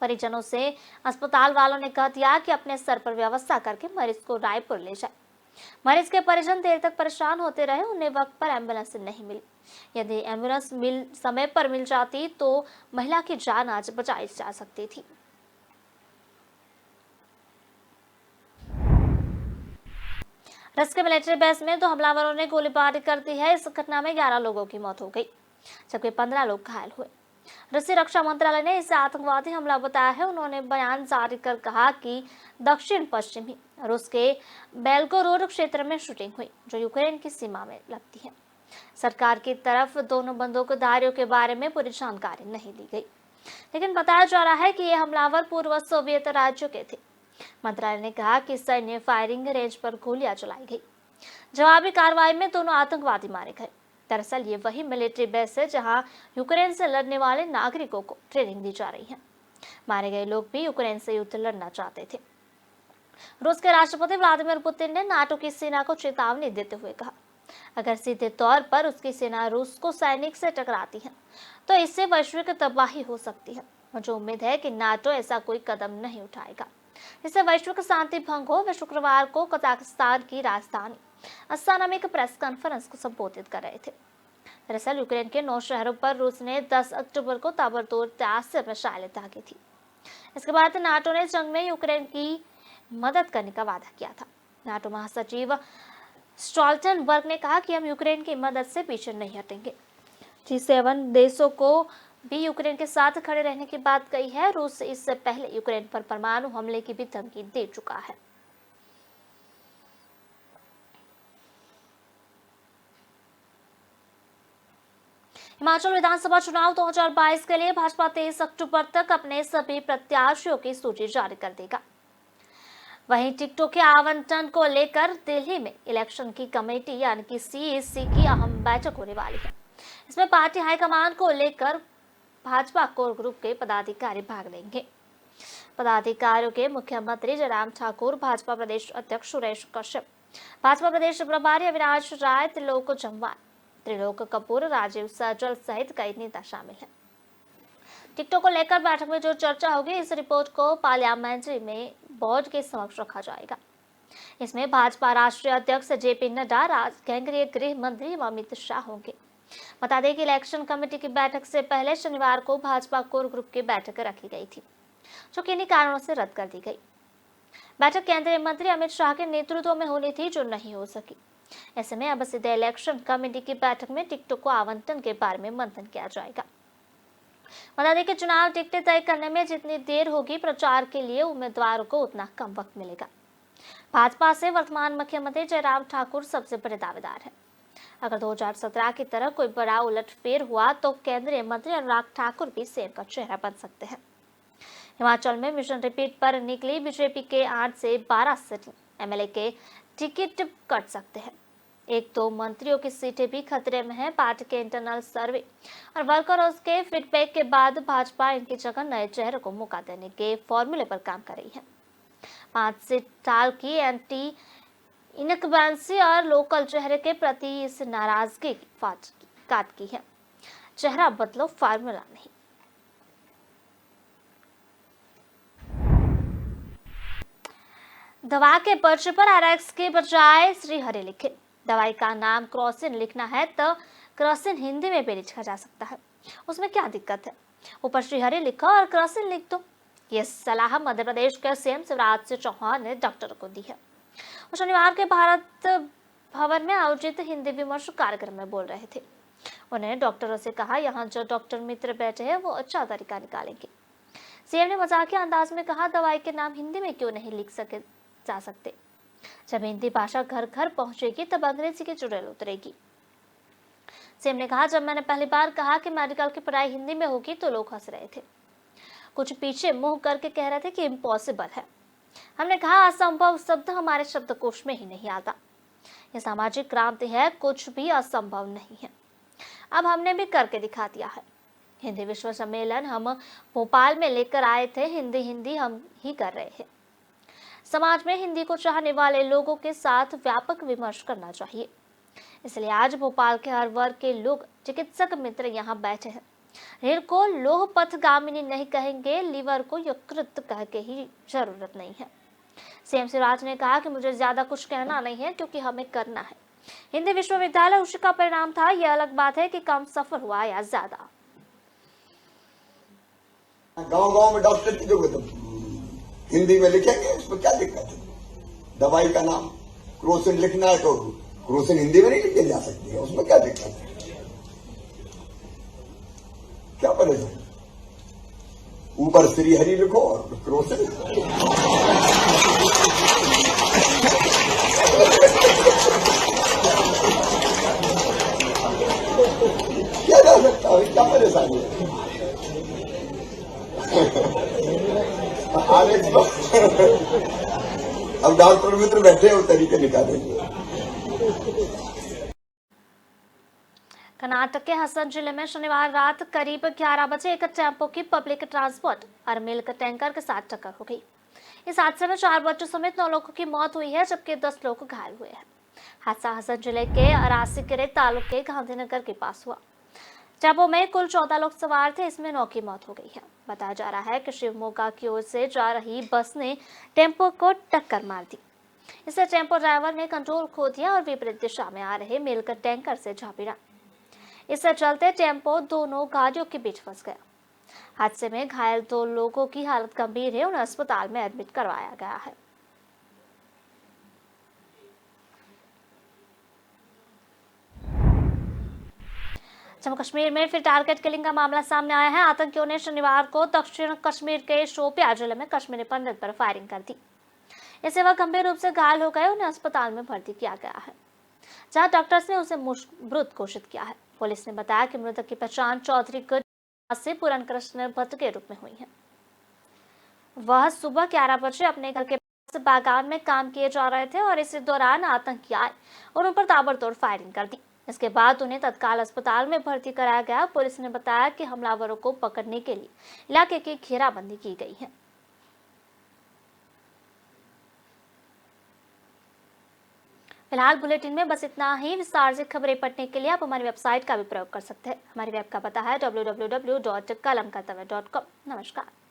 [SPEAKER 1] परिजनों से अस्पताल वालों ने कह दिया कि अपने स्तर पर व्यवस्था करके मरीज को रायपुर ले जाए। मरीज के परिजन देर तक परेशान होते रहे, उन्हें वक्त पर एम्बुलेंस नहीं मिली। यदि एम्बुलेंस समय पर मिल जाती तो महिला की जान आज बचाई जा सकती थी। रस के मिलिट्री बेस में 2 हमलावरों ने गोलीबारी कर दी है। इस घटना में 11 लोगों की मौत हो गई, जबकि 15 लोग घायल हुए। रूसी रक्षा मंत्रालय ने इसे आतंकवादी हमला बताया है। उन्होंने बयान जारी कर कहा कि दक्षिण पश्चिमी रूस के बेलगोरोड क्षेत्र में शूटिंग हुई, जो यूक्रेन की सीमा में लगती है। सरकार की तरफ दोनों बंदूकधारियों के बारे में पूरी जानकारी नहीं दी गई, लेकिन बताया जा रहा है कि ये हमलावर पूर्व सोवियत राज्यों के थे। मंत्रालय ने कहा कि सैन्य फायरिंग रेंज पर गोलियां चलाई गई। जवाबी कार्रवाई में दोनों आतंकवादी मारे गए। दरअसल ये वही मिलिट्री बेस है जहां यूक्रेन से लड़ने वाले नागरिकों को ट्रेनिंग दी जा रही है। मारे गए लोग भी यूक्रेन से युद्ध लड़ना चाहते थे। रूस के राष्ट्रपति व्लादिमीर पुतिन ने नाटो की सेना को चेतावनी देते हुए कहा, अगर सीधे तौर पर उसकी सेना रूस को सैनिक से टकराती है तो इससे वैश्विक तबाही हो सकती है। मुझे उम्मीद है कि नाटो ऐसा कोई कदम नहीं उठाएगा जिससे वैश्विक शांति भंग हो। वे शुक्रवार को कजाकिस्तान की राजधानी अस्ताना में एक प्रेस कॉन्फ्रेंस को संबोधित कर रहे थे। दरअसल यूक्रेन के 9 शहरों पर रूस ने 10 अक्टूबर को ताबड़तोड़ 83 मिसाइलें दागी थी। इसके बाद नाटो ने जंग में यूक्रेन की मदद करने का वादा किया था। नाटो महासचिव स्टॉल्टनबर्ग ने कहा कि हम यूक्रेन की मदद से पीछे नहीं हटेंगे। G7 देशों को भी यूक्रेन के साथ खड़े रहने की बात कही है। रूस इससे पहले यूक्रेन पर परमाणु हमले की भी धमकी दे चुका है। हिमाचल विधानसभा चुनाव 2022 के लिए भाजपा 23 अक्टूबर तक अपने सभी प्रत्याशियों की सूची जारी कर देगा। वहीं टिकटों के आवंटन को लेकर दिल्ली में इलेक्शन की कमेटी यानी कि CEC की अहम बैठक होने वाली है। इसमें पार्टी हाईकमान को लेकर भाजपा कोर ग्रुप के पदाधिकारी भाग लेंगे। पदाधिकारियों के मुख्यमंत्री जयराम ठाकुर, भाजपा प्रदेश अध्यक्ष सुरेश कश्यप, भाजपा प्रदेश प्रभारी अविनाश राय, त्रिलोक जम्वाल, त्रिलोक कपूर, राजीव सैजल सहित कई नेता शामिल हैं। टिकटों को लेकर बैठक में जो चर्चा होगी, इस रिपोर्ट को पार्लियामेंट्री में बोर्ड के समक्ष रखा जाएगा। इसमें भाजपा राष्ट्रीय अध्यक्ष JP नड्डा, केंद्रीय गृह मंत्री अमित शाह होंगे। बता दें कि इलेक्शन कमेटी की बैठक से पहले शनिवार को भाजपा कोर ग्रुप की बैठक रखी गई थी, जो किन्हीं कारणों से रद्द कर दी गई। बैठक केंद्रीय मंत्री अमित शाह के नेतृत्व में होनी थी, जो नहीं हो सकी। ऐसे में अब सीधे इलेक्शन कमेटी की बैठक में टिकटों को आवंटन के बारे में मंथन किया जाएगा। बता दें कि चुनाव टिकटें तय करने में जितनी देर होगी, प्रचार के लिए उम्मीदवारों को उतना कम वक्त मिलेगा। भाजपा से वर्तमान मुख्यमंत्री जयराम ठाकुर सबसे बड़े दावेदार हैं। अगर 2017 की तरह कोई बड़ा उलटफेर हुआ तो केंद्रीय मंत्री अनुराग ठाकुर भी सेम का चेहरा बन सकते हैं। हिमाचल में मिशन रिपीट पर निकली बीजेपी के 8 से 12 सीटिंग एमएलए के टिकट कट सकते हैं। 1-2 मंत्रियों की सीटें भी खतरे में है। पार्टी के इंटरनल सर्वे और वर्करों के फीडबैक के बाद भाजपा इनकी जगह नए चेहरे को मौका देने के फॉर्मूले पर काम कर रही है। 5 साल की एंटी इनकम्बेंसी और लोकल चेहरे के प्रति इस नाराजगी काट की है। चेहरा बदलो, फार्मूला नहीं। दवा के पर्चे पर आरएक्स के बजाय श्रीहरि लिखे। दवाई का नाम क्रोसिन लिखना है तो क्रोसिन हिंदी में भी लिखा जा सकता है, उसमें क्या दिक्कत है? ऊपर श्रीहरि लिखो और क्रोसिन लिख दो। यह सलाह मध्य प्रदेश के सीएम शिवराज सिंह चौहान ने डॉक्टर को दी है। वो शनिवार के भारत भवन में आयोजित हिंदी विमर्श कार्यक्रम में बोल रहे थे। उन्होंने डॉक्टरों से कहा, यहाँ जो डॉक्टर मित्र बैठे हैं वो अच्छा तरीका निकालेंगे। सीएम ने मजाकिया अंदाज में कहा, दवाई के नाम हिंदी में क्यों नहीं लिख जा सकते? जब हिंदी भाषा घर घर पहुंचेगी तब अंग्रेजी की चुड़ैल उतरेगी। सीएम ने कहा, जब मैंने पहली बार कहा कि मेडिकल की पढ़ाई हिंदी में होगी तो लोग हंस रहे थे। कुछ पीछे मुंह करके कह रहे थे कि इम्पॉसिबल है। हमने कहा, असंभव शब्द हमारे शब्दकोश में ही नहीं आता। यह सामाजिक क्रांति है, कुछ भी असंभव नहीं है। अब हमने भी करके दिखा दिया है। हिंदी विश्व सम्मेलन हम भोपाल में लेकर आए थे, हिंदी हम ही कर रहे हैं। समाज में हिंदी को चाहने वाले लोगों के साथ व्यापक विमर्श करना चाहिए। इसलिए आज भोपाल के हर वर्ग के लोग चिकित्सक मित्र यहाँ बैठे हैं। रीढ़ को लोह पथगामिनी नहीं कहेंगे, लीवर को यकृत कह के ही जरूरत नहीं है। सीएम शिवराज ने कहा कि मुझे ज्यादा कुछ कहना नहीं है, क्योंकि हमें करना है। हिंदी विश्वविद्यालय उसी का परिणाम था। यह अलग बात है कि कम सफर हुआ या ज्यादा।
[SPEAKER 9] गांव में डॉक्टर की जरूरत हिंदी में लिखेंगे, उसमें क्या दिक्कत है? दवाई का नाम क्रोसिन लिखना है तो क्रोसिन हिंदी में नहीं लिखी जा सकती है, उसमें क्या दिक्कत है? क्या परेशानी? ऊपर श्रीहरि लिखो और क्रोसिन। क्या जा सकता है? क्या परेशानी है? अब डॉक्टर मित्र बैठे और तरीके निकालेंगे।
[SPEAKER 1] कर्नाटक के हसन जिले में शनिवार रात करीब 11 बजे एक टेम्पो की पब्लिक ट्रांसपोर्ट और मिल्क टैंकर के साथ टक्कर हो गई। इस हादसे में 4 बच्चों समेत 9 लोगों की मौत हुई है, जबकि 10 लोग घायल हुए हैं। हादसा हसन जिले के अरासीकेरे तालुके गांधीनगर के पास हुआ। टेम्पो में कुल 14 लोग सवार थे, इसमें 9 की मौत हो गई है। बताया जा रहा है कि शिवमोगा की ओर से जा रही बस ने टेम्पो को टक्कर मार दी। इससे टेम्पो ड्राइवर ने कंट्रोल खो दिया और विपरीत दिशा में आ रहे मिल्क टैंकर से जा भिड़ा। इससे चलते टेम्पो दोनों गाड़ियों के बीच फंस गया। हादसे में घायल 2 लोगों की हालत गंभीर है, उन्हें अस्पताल में एडमिट करवाया गया है। जम्मू कश्मीर में फिर टारगेट किलिंग का मामला सामने आया है। आतंकियों ने शनिवार को दक्षिण कश्मीर के शोपियां जिले में कश्मीरी पंडित पर फायरिंग कर दी। इससे वह गंभीर रूप से घायल हो गए, उन्हें अस्पताल में भर्ती किया गया है, जहां डॉक्टर्स ने उसे मृत घोषित किया है। पुलिस ने बताया कि मृतक की पहचान चौधरी से पूरन कृष्ण भट्ट के रूप में हुई है। वह सुबह 11 बजे अपने घर के पास बागान में काम किए जा रहे थे और इसी दौरान आतंकी आए और उन पर ताबड़तोड़ फायरिंग कर दी। इसके बाद उन्हें तत्काल अस्पताल में भर्ती कराया गया। पुलिस ने बताया कि हमलावरों को पकड़ने के लिए इलाके की घेराबंदी की गई है। फिलहाल बुलेटिन में बस इतना ही। विस्तार से खबरें पढ़ने के लिए आप हमारी वेबसाइट का भी प्रयोग कर सकते हैं। हमारी वेब का पता है www.kalamkartavya.com। नमस्कार।